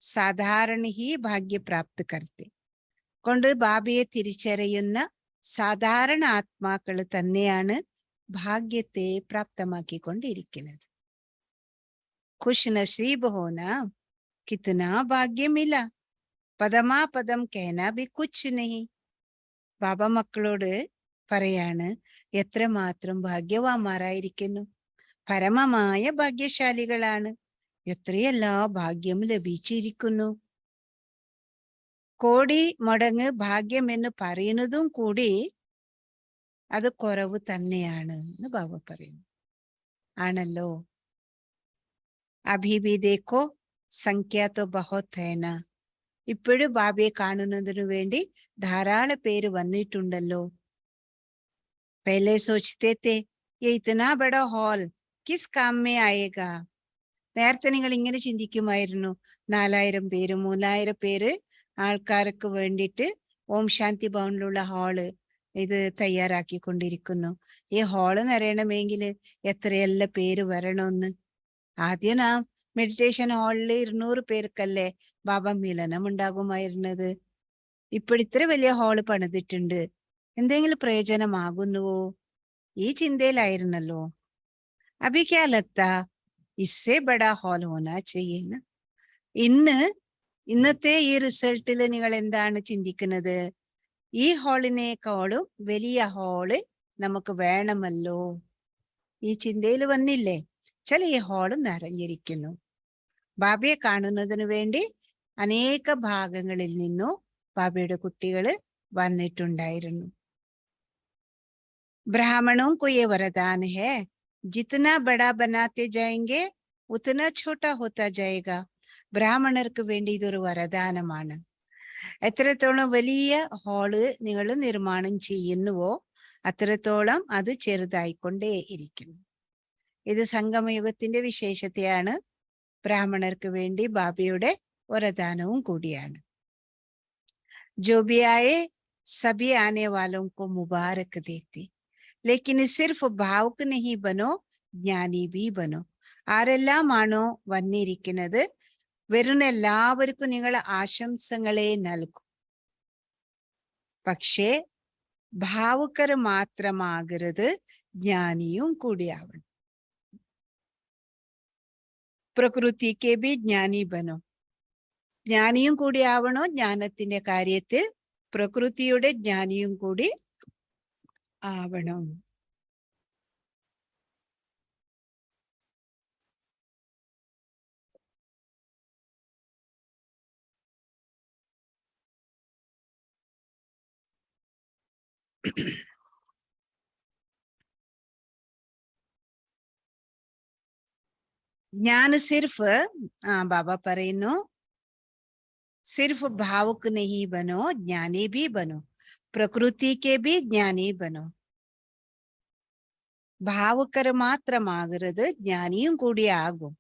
സാധാരണ ही ഭാഗ്യ പ്രാപ്ത് करते. കൊണ്ട് ബാബയെ തിരിച്ചറിയുന്ന സാധാരണ ആത്മാക്കൾ തന്നെയാണ് ഭാഗ്യത്തെ പ്രാപ്തമാക്കിക്കൊണ്ടിരിക്കുന്നത്. ഖുശ് നസീബ് ഹോന കിത്നാ ഭാഗ്യ മില, പദമാപദം कहना भी कुछ नहीं. ബാബ മക്കളോട് പറയാണ്, എത്രമാത്രം ഭാഗ്യവാന്മാരായിരിക്കുന്നു, പരമമായ ഭാഗ്യശാലികളാണ്, എത്രയെല്ലാം ഭാഗ്യം ലഭിച്ചിരിക്കുന്നു. കോടി മടങ്ങ് ഭാഗ്യം എന്ന് പറയുന്നതും കൂടി അത് കുറവ് തന്നെയാണ് എന്ന് ബാബ പറയുന്നു. ആണല്ലോ. അഭി ഭി ദേഖോ സംഖ്യ തോ ബഹുത് ഹൈ നാ. ഇപ്പോഴും ബാബയെ കാണുന്നതിനു വേണ്ടി ധാരാളം പേര് വന്നിട്ടുണ്ടല്ലോ. പഹലെ സോച്തേ തേ യേ ഇത്നാ ബഡാ ഹാൾ കിസ് കാം മേ ആയേഗാ. നേരത്തെ നിങ്ങൾ ഇങ്ങനെ ചിന്തിക്കുമായിരുന്നു, 4000 പേര് 3000 പേര് ആൾക്കാർക്ക് വേണ്ടിയിട്ട് ഓം ശാന്തി ഭവനിലുള്ള ഹാള് ഇത് തയ്യാറാക്കിക്കൊണ്ടിരിക്കുന്നു. ഈ ഹാള് നിറയണമെങ്കിൽ എത്രയെല്ലാം പേര് വരണമെന്ന്. ആദ്യം നാം മെഡിറ്റേഷൻ ഹാളിൽ 200 പേർക്കല്ലേ ബാബ മിലനം ഉണ്ടാകുമായിരുന്നത്. ഇത്ര വലിയ ഹാള് പണിതിട്ടുണ്ട്, എന്തെങ്കിലും പ്രയോജനമാകുന്നുവോ? ഈ ചിന്തയിലായിരുന്നല്ലോ. അഭി ക്യാ ലഗ്താ ഇസ്സേ ബഡാ ഹാൾ ഹോനാ ചാഹിയേ. ഇന്നത്തെ ഈ റിസൾട്ടിൽ നിങ്ങൾ എന്താണ് ചിന്തിക്കുന്നത്? ഈ ഹാളിനേക്കാളും വലിയ ഹാള് നമുക്ക് വേണമല്ലോ. ഈ ചിന്തയിൽ വന്നില്ലേ? ചില ഈ ഹാള് നിറഞ്ഞിരിക്കുന്നു. ബാബയെ കാണുന്നതിന് വേണ്ടി അനേക ഭാഗങ്ങളിൽ നിന്നും ബാബയുടെ കുട്ടികള് വന്നിട്ടുണ്ടായിരുന്നു. ब्राह्मणों को ये वरदान है, जितना बड़ा बनाते जाएंगे उतना छोटा होता जाएगा. ബ്രാഹ്മണർക്ക് വേണ്ടി ഇതൊരു വരദാനമാണ്. എത്രത്തോളം വലിയ ഹാള് നിങ്ങൾ നിർമ്മാണം ചെയ്യുന്നുവോ അത്രത്തോളം അത് ചെറുതായിക്കൊണ്ടേ ഇരിക്കുന്നു. ഇത് സംഗമയുഗത്തിന്റെ വിശേഷതയാണ്. ബ്രാഹ്മണർക്ക് വേണ്ടി ബാബയുടെ വരദാനവും കൂടിയാണ്. जो भी आए सभी आने वालों को मुबारक देते, लेकिन सिर्फ भावुक नहीं बनो, ജ്ഞാനി भी बनो. ആരെല്ലാമാണോ വന്നിരിക്കുന്നത് വരുന്ന എല്ലാവർക്കും നിങ്ങൾ ആശംസകളെ നൽകും. പക്ഷേ ഭാവുകർ മാത്രമാകരുത്, ജ്ഞാനിയും കൂടിയാവണം. പ്രകൃതി കെ ബി ജ്ഞാനി ബനോ. ജ്ഞാനിയും കൂടി ആവണോ ജ്ഞാനത്തിന്റെ കാര്യത്തിൽ, പ്രകൃതിയുടെ ജ്ഞാനിയും കൂടി ആവണം. ज्ञान सिर्फ बाबा പറയുന്നു सिर्फ भावुक नहीं बनो, ज्ञानी भी बनो, प्रकृति के भी ज्ञानी बनो. ഭാവുകർ മാത്രമാകരുത്, ജ്ഞാനിയും കൂടി ആകും.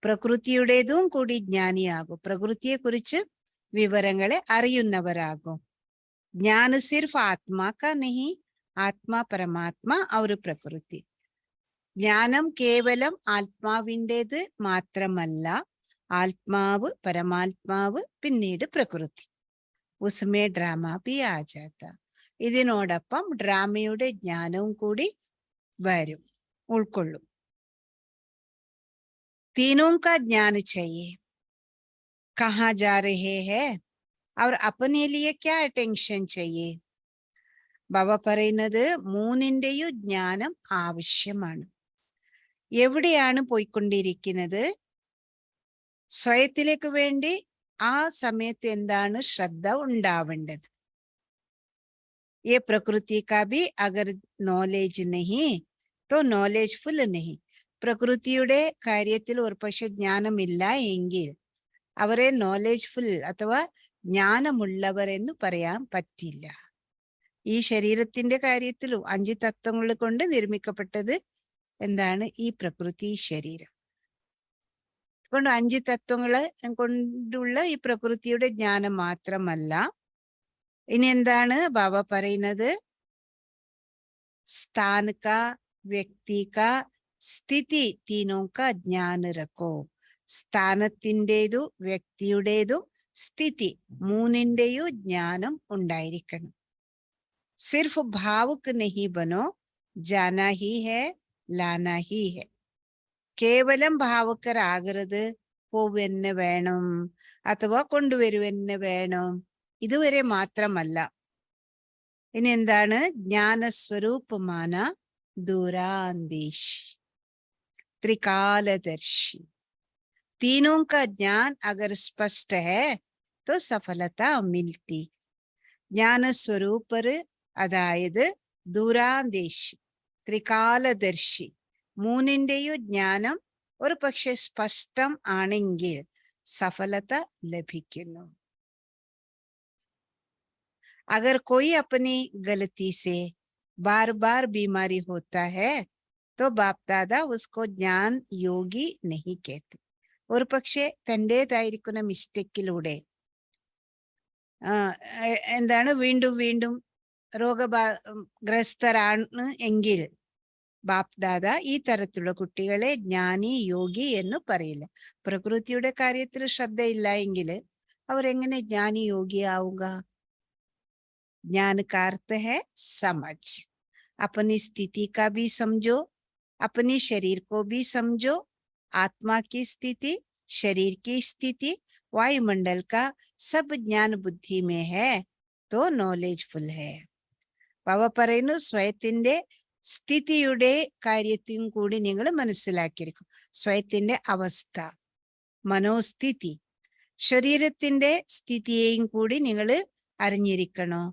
പ്രകൃതിയുടേതും കൂടി ജ്ഞാനിയാകും. പ്രകൃതിയെ കുറിച്ച് വിവരങ്ങളെ അറിയുന്നവരാകും. ജ്ഞാന സിർഫ് ആത്മാ കാ നഹി, ആത്മാ പരമാത്മാ ഔർ പ്രകൃതി. ജ്ഞാനം കേവലം ആത്മാവിൻ്റെത് മാത്രമല്ല, ആത്മാവ് പരമാത്മാവ് പിന്നീട് പ്രകൃതി. ഉസ്മേ ഡ്രാമ ബി ആ ജാത. ഇതിനോടൊപ്പം ഡ്രാമയുടെ ജ്ഞാനവും കൂടി വരും, ഉൾക്കൊള്ളും. तीनों का ज्ञान चाहिए. कहाँ जा रहे हैं और अपने लिए क्या अटेंशन चाहिए. ബാബ പറയുന്നത് മൂന്നിന്റെയും ജ്ഞാനം ആവശ്യമാണ്. എവിടെയാണ് പോയിക്കൊണ്ടിരിക്കുന്നത്, സ്വയത്തിലേക്ക് വേണ്ടി ആ സമയത്ത് എന്താണ് ശ്രദ്ധ ഉണ്ടാവേണ്ടത്. ये प्रकृति का भी अगर नॉलेज नहीं तो नॉलेजफुल नहीं. പ്രകൃതിയുടെ കാര്യത്തിൽ ഒരു പക്ഷെ ജ്ഞാനമില്ല എങ്കിൽ അവരെ നോളജ്ഫുൾ അഥവാ ജ്ഞാനമുള്ളവർ എന്ന് പറയാൻ പറ്റില്ല. ഈ ശരീരത്തിന്റെ കാര്യത്തിലും 5 തത്വങ്ങൾ കൊണ്ട് നിർമ്മിക്കപ്പെട്ടത് എന്താണ്, ഈ പ്രകൃതി ശരീരം കൊണ്ട് 5 തത്വങ്ങളെ കൊണ്ടുള്ള ഈ പ്രകൃതിയുടെ ജ്ഞാനം മാത്രമല്ല, ഇനി എന്താണ് ബാബ പറയുന്നത്, സ്ഥാന കാ, വ്യക്തി കാ, സ്ഥിതി തീനോ കാ ജ്ഞാന രഖോ. സ്ഥാനത്തിൻ്റെതു വ്യക്തിയുടേതും സ്ഥിതി മൂന്നിന്റെയും ജ്ഞാനം ഉണ്ടായിരിക്കണം. സിർഫ് ഭാവുക് നഹി ബനോ, ജാനാ ഹി ഹെ ലാനാ ഹി ഹെ. കേവലം ഭാവുക്കരാകരുത്, പോവെന്നെ വേണം അഥവാ കൊണ്ടുവരുവെന്നെ വേണം, ഇതുവരെ മാത്രമല്ല. ഇനി എന്താണ്, ജ്ഞാനസ്വരൂപമാന दूरांदेश, त्रिकालदर्शी. तीनों का ज्ञान अगर स्पष्ट है तो सफलता मिलती. ज्ञान स्वरूपर അതായത് ദൂരാന്തേശി, ത്രികാലദർശി, മൂന്നിന്റെയും ജ്ഞാനം ഒരു പക്ഷെ സ്പഷ്ടം ആണെങ്കിൽ സഫലത ലഭിക്കുന്നു. अगर कोई अपनी गलती से बार बार बीमारी होता है तो बाप दादा उसको ज्ञान योगी नहीं कहते. ഒരു പക്ഷെ തൻ്റെതായിരിക്കുന്ന മിസ്റ്റേക്കിലൂടെ എന്താണ് വീണ്ടും വീണ്ടും രോഗഗ്രസ്തരാണ് എങ്കിൽ ബാപ്പ് ദാദ ഈ തരത്തിലുള്ള കുട്ടികളെ ജ്ഞാനി യോഗി എന്ന് പറയില്ല. പ്രകൃതിയുടെ കാര്യത്തിൽ ശ്രദ്ധയില്ല എങ്കിൽ അവരെങ്ങനെ ജ്ഞാനി യോഗിയാവുക. ज्ञान का अर्थ है समझ. अपनी स्थिति का भी समझो, अपने शरीर को भी समझो. आत्मा की स्थिति, शरीर की स्थिति, वायुमंडल का सब ज्ञान बुद्धि में है तो नॉलेजफुल है. ബാബ പറയുന്നു സ്വയത്തിന്റെ സ്ഥിതിയുടെ കാര്യത്തെയും കൂടി നിങ്ങൾ മനസ്സിലാക്കിയിരിക്കും. സ്വയത്തിന്റെ അവസ്ഥ, മനോസ്ഥിതി, ശരീരത്തിന്റെ സ്ഥിതിയെയും കൂടി നിങ്ങൾ അറിഞ്ഞിരിക്കണോ.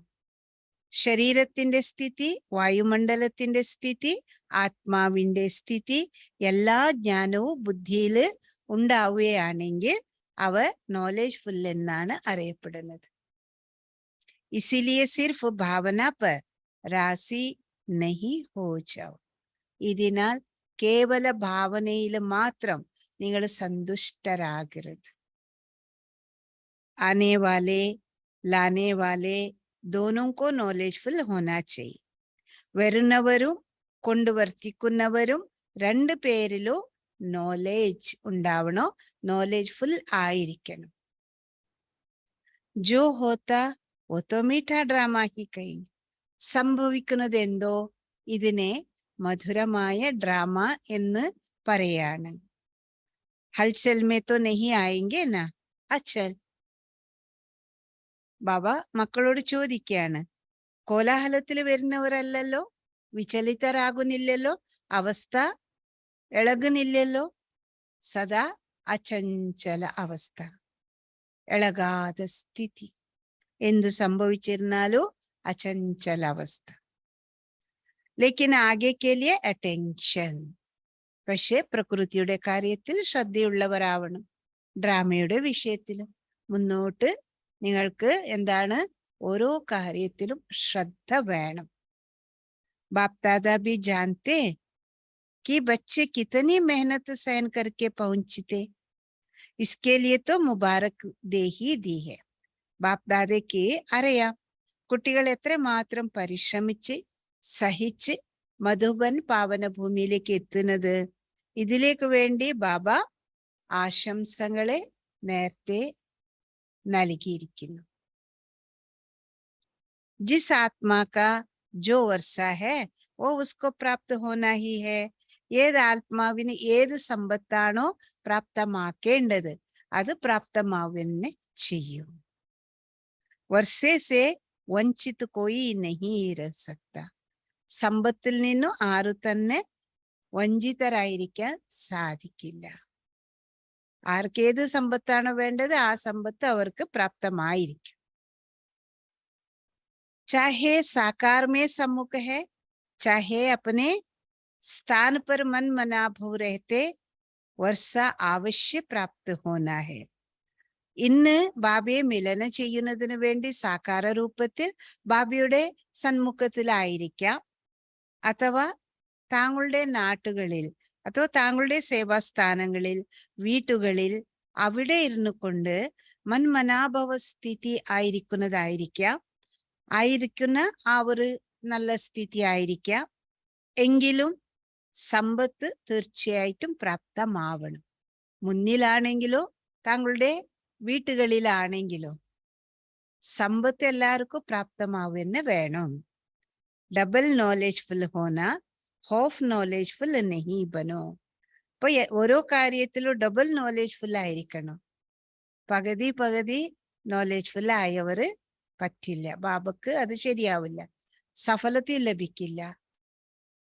ശരീരത്തിന്റെ സ്ഥിതി, വായുമണ്ഡലത്തിന്റെ സ്ഥിതി, ആത്മാവിന്റെ സ്ഥിതി, എല്ലാ ജ്ഞാനവും ബുദ്ധിയിൽ ഉണ്ടാവുകയാണെങ്കിൽ അവ നോളജ്ഫുൾ എന്നാണ് അറിയപ്പെടുന്നത്. इसीलिए सिर्फ भावना पर राशि नहीं हो जाओ. ഇതിനാൽ കേവല ഭാവനയിൽ മാത്രം നിങ്ങൾ സന്തുഷ്ടരാകരുത്. आने वाले लाने वाले दोनों को knowledgeful होना चाहिए. വരുന്നവരും കൊണ്ടുവർത്തിക്കുന്നവരും രണ്ടു പേരിലും നോളേജ് ഉണ്ടാവണോ, നോളേജ്ഫുൾ ആയിരിക്കണം. ജോ ഹോത്ത വോ തോ മീഠാ ഡ്രാമ ഹി കഹിംഗെ. സംഭവിക്കുന്നത് എന്തോ ഇതിനെ മധുരമായ ഡ്രാമ എന്ന് പറയാണ്. ഹൽചൽ മേ തോ നഹി ആയെങ്കെ നാ അച്ചൽ. ബാബ മക്കളോട് ചോദിക്കുകയാണ്, കോലാഹലത്തിൽ വരുന്നവരല്ലല്ലോ, വിചലിതരാകുന്നില്ലല്ലോ, അവസ്ഥ ഇളകുന്നില്ലല്ലോ, സദാ അചഞ്ചല അവസ്ഥ, ഇളകാത സ്ഥിതി. എന്തു സംഭവിച്ചിരുന്നാലോ അചഞ്ചല അവസ്ഥ. ലേക്കിൻ ആകെ ലിയേ അറ്റൻഷൻ. പക്ഷെ പ്രകൃതിയുടെ കാര്യത്തിൽ ശ്രദ്ധയുള്ളവരാവണം. ഡ്രാമയുടെ വിഷയത്തിലും മുന്നോട്ട് നിങ്ങൾക്ക് എന്താണ്, ഓരോ കാര്യത്തിലും ശ്രദ്ധ വേണം. बाप दादा भी जानते कि बच्चे कितनी मेहनत सहन करके पहुंचते. इसके लिए तो मुबारक दे ही दी है. ബാപ്പ് ദാദയ്ക്ക് അറിയാം കുട്ടികൾ എത്രമാത്രം പരിശ്രമിച്ച് സഹിച്ച് മധുബൻ പാവന ഭൂമിയിലേക്ക് എത്തുന്നത്. ഇതിലേക്ക് വേണ്ടി ബാബ ആശംസകളെ നേരത്തെ നൽകിയിരിക്കുന്നു. ജിസ് ആത്മാ കാ जो वर्षा है वो उसको प्राप्त होना ही है. ഏത് ആത്മാവിന് ഏത് സമ്പത്താണോ പ്രാപ്തമാക്കേണ്ടത് അത് പ്രാപ്തമാവുന്നെ ചെയ്യും. വർഷേ സേ വഞ്ചിത് കോയി നഹീ രഹ സക്ത. സമ്പത്തിൽ നിന്നും ആരും തന്നെ വഞ്ചിതരായിരിക്കാൻ സാധിക്കില്ല. ആർക്കേത് സമ്പത്താണോ വേണ്ടത് ആ സമ്പത്ത് അവർക്ക് പ്രാപ്തമായിരിക്കും. चाहे साकार में सम्मुख है, चाहे अपने स्थान पर मन मना भव रहते, वर्षा अवश्य प्राप्त होना है. ഇന്ന് ബാബയെ മിലനം ചെയ്യുന്നതിന് വേണ്ടി സാകാര രൂപത്തിൽ ബാബയുടെ സന്മുഖത്തിലായിരിക്കാം, അഥവാ താങ്കളുടെ നാട്ടുകളിൽ അഥവാ താങ്കളുടെ സേവാസ്ഥാനങ്ങളിൽ വീട്ടുകളിൽ അവിടെ ഇരുന്നു കൊണ്ട് മൻമനാഭവ സ്ഥിതി ആയിരിക്കുന്നതായിരിക്കാം. ആയിരിക്കുന്ന ആ ഒരു നല്ല സ്ഥിതി ആയിരിക്കാം. എങ്കിലും സമ്പത്ത് തീർച്ചയായിട്ടും പ്രാപ്തമാവണം. മുന്നിലാണെങ്കിലോ താങ്കളുടെ വീട്ടുകളിലാണെങ്കിലോ സമ്പത്ത് എല്ലാവർക്കും പ്രാപ്തമാവുന്നെ വേണം. ഡബിൾ നോളേജ്ഫുൾ ഹോന ഹാഫ് നോളേജ്ഫുൾ നഹി ബനോ. അപ്പൊ ഓരോ കാര്യത്തിലും ഡബിൾ നോളേജ്ഫുൾ ആയിരിക്കണം. പകുതി നോളേജ്ഫുൾ ആയവർ പറ്റില്ല. ബാബക്ക് അത് ശരിയാവില്ല, സഫലത ലഭിക്കില്ല.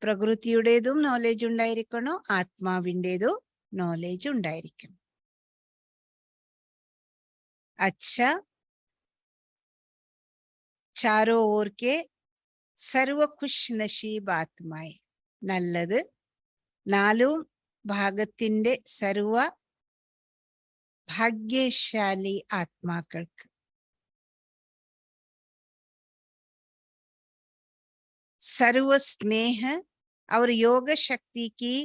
പ്രകൃതിയുടേതും നോളേജ് ഉണ്ടായിരിക്കണോ, ആത്മാവിൻ്റെതും നോളേജ് ഉണ്ടായിരിക്കണം. अच्छा चारों ओर के सर्व खुश नशीब ആത്മായെ. നല്ലത് നാലും ഭാഗത്തിന്റെ സർവ ഭാഗ്യശാലി ആത്മാക്കൾക്ക്. सर्व स्नेह और योग शक्ति की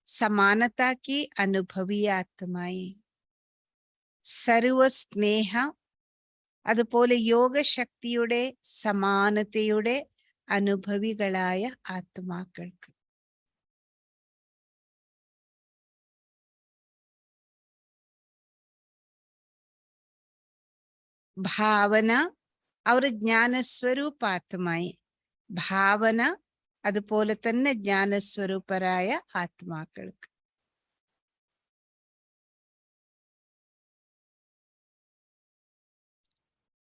समानता की अनुभवी आत्माएं. सर्व स्नेह അതുപോലെ യോഗശക്തിയുടെ സമാനതയുടെ അനുഭവികളായ ആത്മാക്കൾക്ക്. ഭാവന അവർ ജ്ഞാനസ്വരൂപാത്മായി. ഭാവന അതുപോലെ തന്നെ ജ്ഞാനസ്വരൂപരായ ആത്മാക്കൾക്ക്.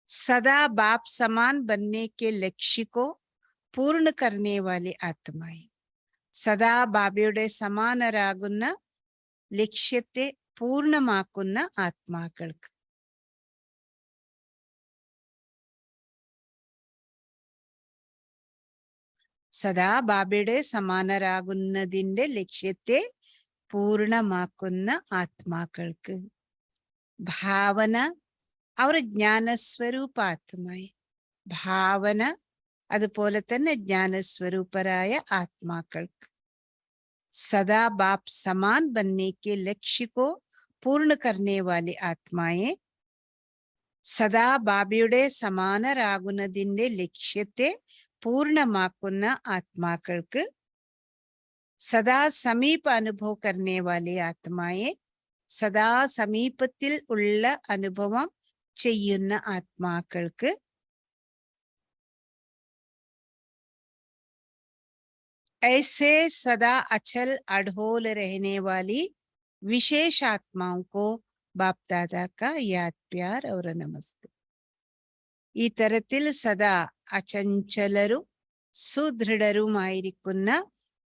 सदा बाप समान बनने के लक्ष्य को पूर्ण करने वाली आत्माएं. സദാ ബാബയുടെ സമാനരാകുന്ന ലക്ഷ്യത്തെ പൂർണ്ണമാക്കുന്ന ആത്മാക്കൾക്ക്. സദാ ബാബയുടെ സമാനരാകുന്നതിന്റെ ലക്ഷ്യത്തെ പൂർണ്ണമാക്കുന്ന ആത്മാക്കൾക്ക്. ഭാവന അവർ ജ്ഞാനസ്വരൂപാത്മായി. ഭാവന അതുപോലെ തന്നെ ജ്ഞാനസ്വരൂപരായ ആത്മാക്കൾക്ക് सदा बाप समान बनने के लक्ष्य को पूर्ण करने वाले ആത്മായെ സദാ ബാബയുടെ സമാനരാകുന്നതിന്റെ ലക്ഷ്യത്തെ പൂർണ്ണമാക്കുന്ന ആത്മാക്കൾക്ക് സദാ സമീപ അനുഭവം करने वाले ആത്മായെ സദാ സമീപത്തിൽ ഉള്ള അനുഭവം ചെയ്യുന്ന ആത്മാക്കൾക്ക് ऐसे सदा अचल अढोल रहने वाली विशेष आत्माओं को बाप दादा का याद प्यार और नमस्ते. ഈ തരത്തിൽ സദാ അചഞ്ചലരും സുദൃഢരുമായിരിക്കുന്ന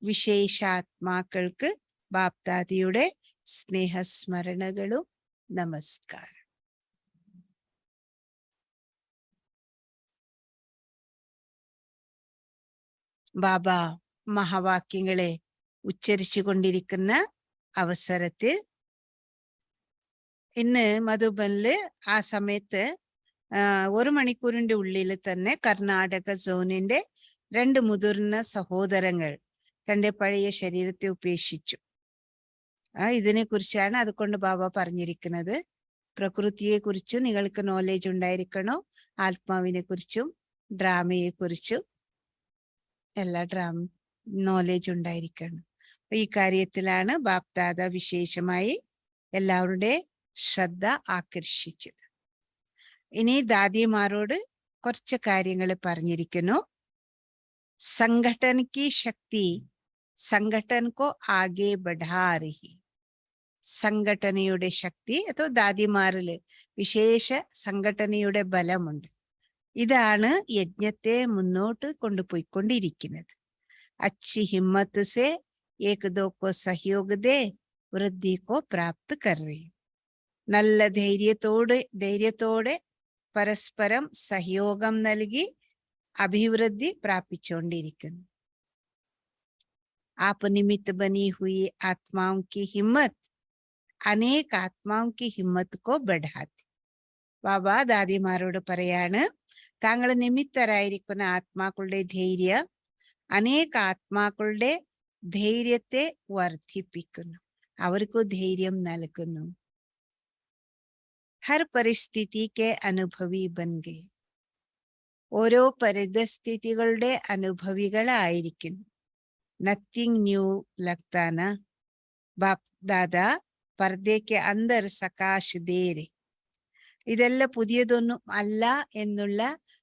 വിശേഷാത്മാക്കൾക്ക് ബാപ് ദാദിയുടെ സ്നേഹസ്മരണകളും നമസ്കാരം. ബാബ മഹാവാക്യങ്ങളെ ഉച്ചരിച്ചു കൊണ്ടിരിക്കുന്ന അവസരത്തിൽ ഇന്ന് മധുബനില് ആ സമയത്ത് 1 മണിക്കൂറിന്റെ ഉള്ളിൽ തന്നെ കർണാടക സോണിന്റെ 2 മുതിർന്ന സഹോദരങ്ങൾ തന്റെ പഴയ ശരീരത്തെ ഉപേക്ഷിച്ചു. ഇതിനെ കുറിച്ചാണ് അതുകൊണ്ട് ബാബ പറഞ്ഞിരിക്കുന്നത്. പ്രകൃതിയെ കുറിച്ചും നിങ്ങൾക്ക് നോളേജ് ഉണ്ടായിരിക്കണോ, ആത്മാവിനെ കുറിച്ചും ഡ്രാമയെ കുറിച്ചും എല്ലാ നോളേജ് ഉണ്ടായിരിക്കണം. ഈ കാര്യത്തിലാണ് ബാപ് ദാദ വിശേഷമായി എല്ലാവരുടെ ശ്രദ്ധ ആകർഷിച്ചത്. ഇനി ദാദിമാരോട് കുറച്ച് കാര്യങ്ങൾ പറഞ്ഞിരിക്കുന്നു. സംഘടന की ശക്തി സംഘടന को आगे बढ़ा रही. സംഘടനയുടെ ശക്തി അതോ ദാദിമാരില് വിശേഷ സംഘടനയുടെ ബലമുണ്ട്. ഇതാണ് യജ്ഞത്തെ മുന്നോട്ട് കൊണ്ടുപോയിക്കൊണ്ടിരിക്കുന്നത്. अच्छी हिम्मत से एक दो को सहयोग दे वृद्धि को प्राप्त कर रही. നല്ല ധൈര്യത്തോടെ പരസ്പരം സഹയോഗം നൽകി അഭിവൃദ്ധി പ്രാപിച്ചുകൊണ്ടിരിക്കുന്നു. आप निमित्त बनी हुई आत्माओं की हिम्मत अनेक आत्माओं की हिम्मत को बढ़ाती. ബാബ ദാദിമാരോട് പറയാണ്, താങ്കൾ നിമിത്തരായിരിക്കുന്ന ആത്മാക്കളുടെ ധൈര്യം അനേക ആത്മാക്കളുടെ ധൈര്യത്തെ വർദ്ധിപ്പിക്കുന്നു, അവർക്ക് ധൈര്യം നൽകുന്നു. ഹർ പരിസ്ഥിതിക്ക് അനുഭവി ബൻ ഗേ. ഓരോ പരിതസ്ഥിതികളുടെ അനുഭവികളായിരിക്കുന്നു. നത്തിങ് ന്യൂ ലഗ്താന ബാപ് ദാദാ പർദ്ദയ്ക്ക് അന്തർ സകാശ് ദേരെ. ഇതെല്ലാം പുതിയതൊന്നും അല്ല എന്നുള്ള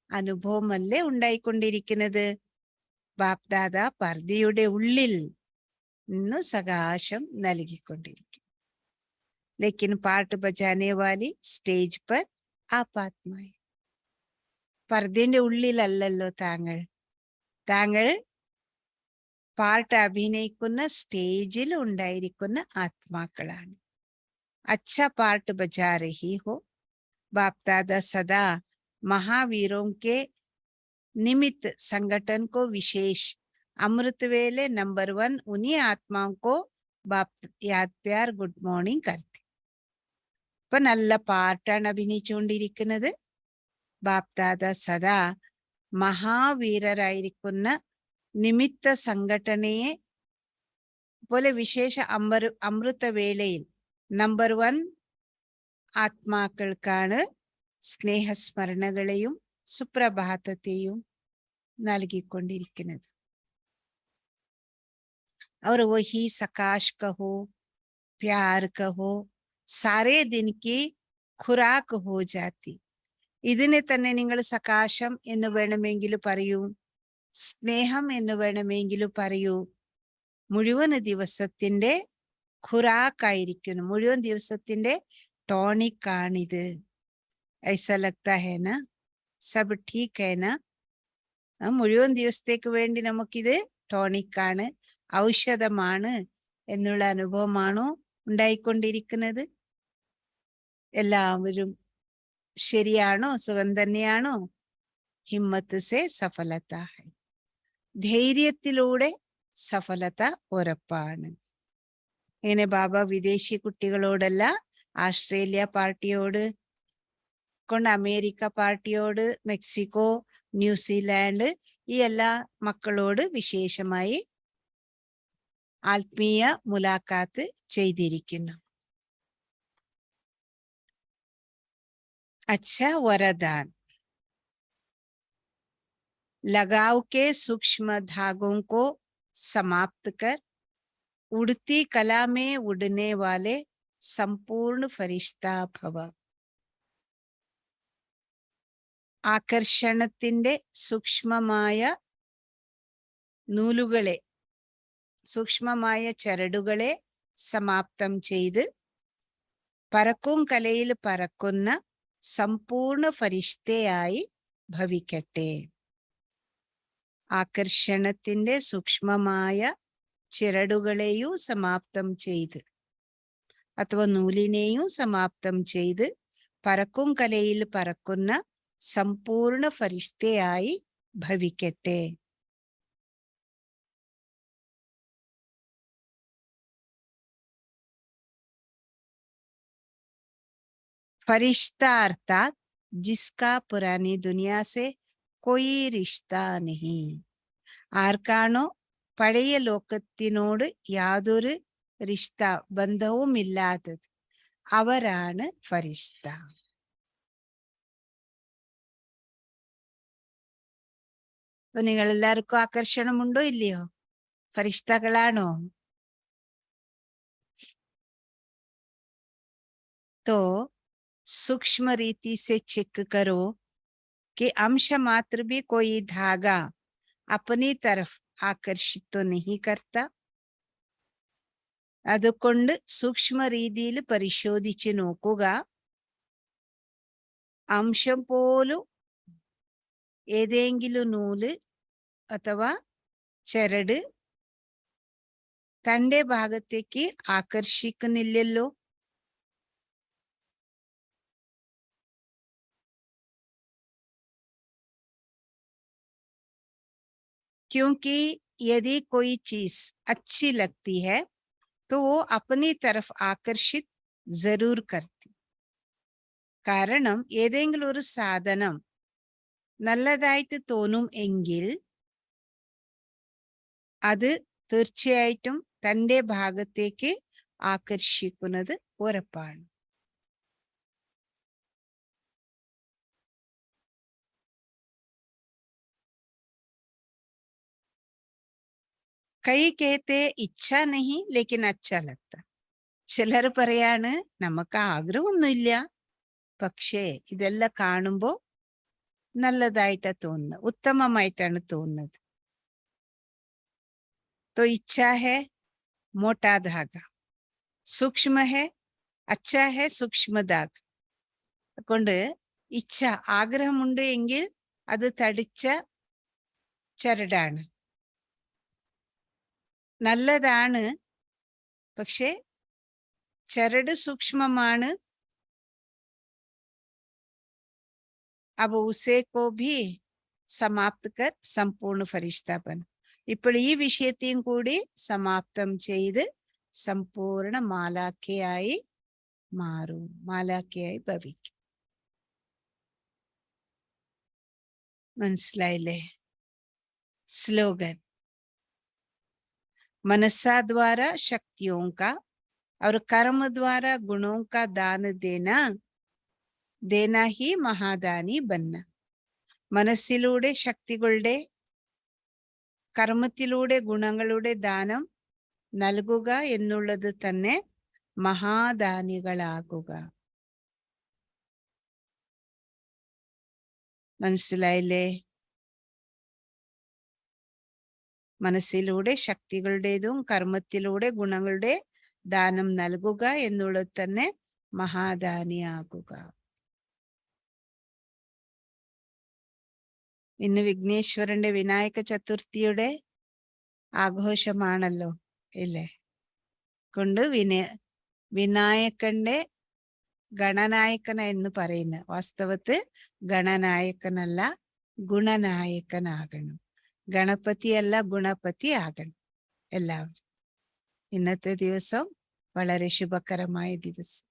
അനുഭവമല്ലേ ഉണ്ടായിക്കൊണ്ടിരിക്കുന്നത്. ബാപ് ദാദ പർദ്ദയുടെ ഉള്ളിൽ നിന്ന് സകാശം നൽകിക്കൊണ്ടിരിക്കും. ലേക്കിൻ പാട്ട് ബജാനെ വാലി സ്റ്റേജ് പർ ആപാത്മായി. പർദ്ദയുടെ ഉള്ളിലല്ലല്ലോ താങ്കൾ പാട്ട് അഭിനയിക്കുന്ന സ്റ്റേജിൽ ഉണ്ടായിരിക്കുന്ന ആത്മാക്കളാണ്. അച്ഛ പാട്ട് ബജാ രഹി ഹോ. बाप दादा सदा महावीरों के निमित्त संगठन को विशेष अमृत वेले नंबर 1 उन्हीं आत्माओं को बाप याद प्यार गुड मॉर्निंग करते. ഇപ്പൊ നല്ല പാട്ടാണ് അഭിനയിച്ചുകൊണ്ടിരിക്കുന്നത്. ബാപ് ദാദ സദാ മഹാവീരരായിരിക്കുന്ന നിമിത്ത സംഘടനയെ പോലെ വിശേഷ അമൃതവേളയിൽ നമ്പർ 1 ആത്മാക്കൾക്കാണ് സ്നേഹസ്മരണകളെയും സുപ്രഭാതത്തെയും നൽകിക്കൊണ്ടിരിക്കുന്നത്. और वही सकाश कहो, प्यार कहो, सारे दिन की खुराक हो जाती. ഇതിനെ തന്നെ നിങ്ങൾ സകാശം എന്ന് വേണമെങ്കിൽ പറയൂ, സ്നേഹം എന്ന് വേണമെങ്കിൽ പറയൂ. മുഴുവൻ ദിവസത്തിന്റെ ഖുറാക്കായിരിക്കുന്നു, മുഴുവൻ ദിവസത്തിന്റെ टॉनिक आनिद. ऐसा लगता है ना, सब ठीक है ना. മുഴുവൻ ദിവസത്തേക്ക് വേണ്ടി നമുക്കിത് ടോണിക്കാണ്, ഔഷധമാണ് എന്നുള്ള അനുഭവമാണോ ഉണ്ടായിക്കൊണ്ടിരിക്കുന്നത്? എല്ലാവരും ശരിയാണോ, സുഖം തന്നെയാണോ? ഹിമ്മത്ത് സേ സഫലത ഹൈ. ധൈര്യത്തിലൂടെ സഫലത ഉറപ്പാണ്. ഇങ്ങനെ ബാബ വിദേശി കുട്ടികളോടല്ല, ആസ്ട്രേലിയ പാർട്ടിയോട് കൊണ്ട്, അമേരിക്ക പാർട്ടിയോട്, മെക്സിക്കോ, ന്യൂസിലാൻഡ് ഈ എല്ലാ മക്കളോട് വിശേഷമായി ആത്മീയ മുലാഖാത്ത് ചെയ്തിരിക്കുന്നു. अच्छा वरदान, लगाव के सूक्ष्म धागों को समाप्त कर उड़ती कला में उड़ने वाले संपूर्ण फरिश्ता भव. ആകർഷണത്തിന്റെ സൂക്ഷ്മമായ നൂലുകളെ, സൂക്ഷ്മമായ ചരടുകളെ സമാപ്തം ചെയ്ത് പറക്കും കലയിൽ പറക്കുന്ന സമ്പൂർണ്ണ ഫരിഷ്തയായി ഭവിക്കട്ടെ. ആകർഷണത്തിന്റെ സൂക്ഷ്മമായ ചിരടുകളെയും സമാപ്തം ചെയ്ത് അഥവാ നൂലിനെയും സമാപ്തം ചെയ്ത് പറക്കും കലയിൽ പറക്കുന്ന സമ്പൂർണ്ണ ഫരിഷ്തയായി ഭവിക്കട്ടെ. फरिश्ता अर्थात जिसका पुरानी दुनिया से कोई रिश्ता नहीं. ആർക്കാണോ പഴയ ലോകത്തിനോട് യാതൊരു റിഷ്ത ബന്ധവും ഇല്ലാത്തത് അവരാണ് ഫരിഷ്ത. നിങ്ങൾ എല്ലാവർക്കും ആകർഷണമുണ്ടോ ഇല്ലയോ? ഫരിഷ്തകളാണോ? तो सूक्ष्म रीति से चेक करो कि अंश मात्र भी कोई धागा अपनी तरफ आकर्षित तो नहीं करता. അതുകൊണ്ട് സൂക്ഷ്മ രീതിയിൽ പരിശോധിച്ച് നോക്കുക, അംശം പോലും ഏതെങ്കിലും നൂല് അഥവാ ചരട് തന്റെ ഭാഗത്തേക്ക് ആകർഷിക്കുന്നില്ലല്ലോ. क्योंकि यदि कोई चीज अच्छी लगती है तो वो अपनी तरफ आकर्षित जरूर करती. കാരണം ഏതെങ്കിലും ഒരു സാധനം നല്ലതായിട്ട് തോന്നും എങ്കിൽ അത് തീർച്ചയായിട്ടും തന്റെ ഭാഗത്തേക്ക് ആകർഷിക്കുന്നത് ഉറപ്പാണ്. കൈ കേത്തെ ഇച്ഛ നഹി ലേക്കിൻ അച്ഛ ലഗ്ത. ചിലർ പറയാണ് നമുക്ക് ആഗ്രഹമൊന്നുമില്ല, പക്ഷേ ഇതെല്ലാം കാണുമ്പോ നല്ലതായിട്ടാ തോന്നുന്നത്, ഉത്തമമായിട്ടാണ് തോന്നുന്നത്. तो इच्छा है मोटा धागा, सूक्ष्म है अच्छा है सूक्ष्म धागा. അതുകൊണ്ട് ഇച്ഛ ആഗ്രഹമുണ്ട് എങ്കിൽ അത് തടിച്ച ചരടാണ്, നല്ലതാണ്, പക്ഷെ ചരട് സൂക്ഷ്മമാണ്. अब उसे को भी समाप्त कर संपूर्ण फरिश्ता बन. ഇപ്പോൾ ഈ വിഷയത്തെയും കൂടി സമാപ്തം ചെയ്ത് സമ്പൂർണ്ണ മാലാഖയായി മാറും, മാലാഖയായി ഭവിക്കും. മനസ്സിലായില്ലേ? स्लोगन, मनसा द्वारा शक्तियों का और कर्म द्वारा गुणों का दान देना ही महादानी बनना. മനസ്സിലൂടെ ശക്തികളുടെ, കർമ്മത്തിലൂടെ ഗുണങ്ങളുടെ ദാനം നൽകുക എന്നുള്ളത് തന്നെ മഹാദാനികളാകുക. മനസ്സിലായില്ലേ? മനസ്സിലൂടെ ശക്തികളുടേതും കർമ്മത്തിലൂടെ ഗുണങ്ങളുടെ ദാനം നൽകുക എന്നുള്ളത് തന്നെ മഹാദാനിയാകുക. ഇന്ന് വിഘ്നേശ്വരന്റെ വിനായക ചതുർത്ഥിയുടെ ആഘോഷമാണല്ലോ, ഇല്ലേ? കൊണ്ട് വിനായകന്റെ ഗണനായകന എന്ന് പറയുന്ന, വാസ്തവത്തിൽ ഗണനായകനല്ല ഗുണനായകനാകണം. ഗണപതിയല്ല ഗുണപതി ആകണം എല്ലാവരും. ഇന്നത്തെ ദിവസം വളരെ ശുഭകരമായ ദിവസം.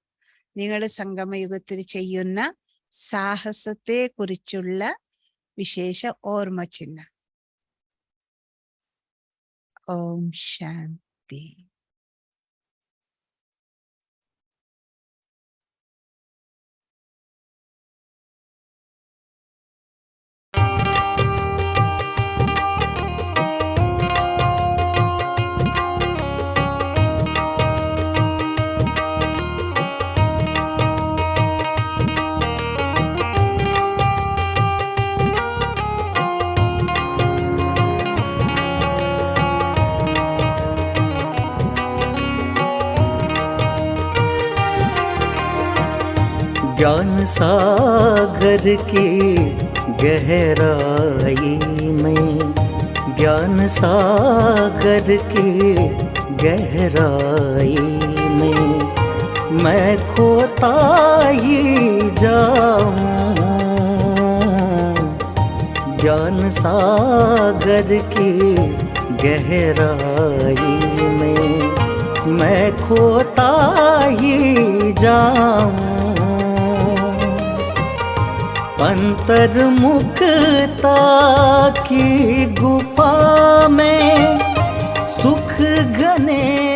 നിങ്ങൾ സംഗമയുഗത്തിൽ ചെയ്യുന്ന സാഹസത്തെ കുറിച്ചുള്ള विशेष और मचिन्ना। ओम शांति। ज्ञान सागर की गहराई में, ज्ञान सागर की गहराई में मैं खोता ही जाऊं। ज्ञान सागर की गहराई में मैं खोता ही जाऊं। अंतर्मुखता की गुफा में सुख घने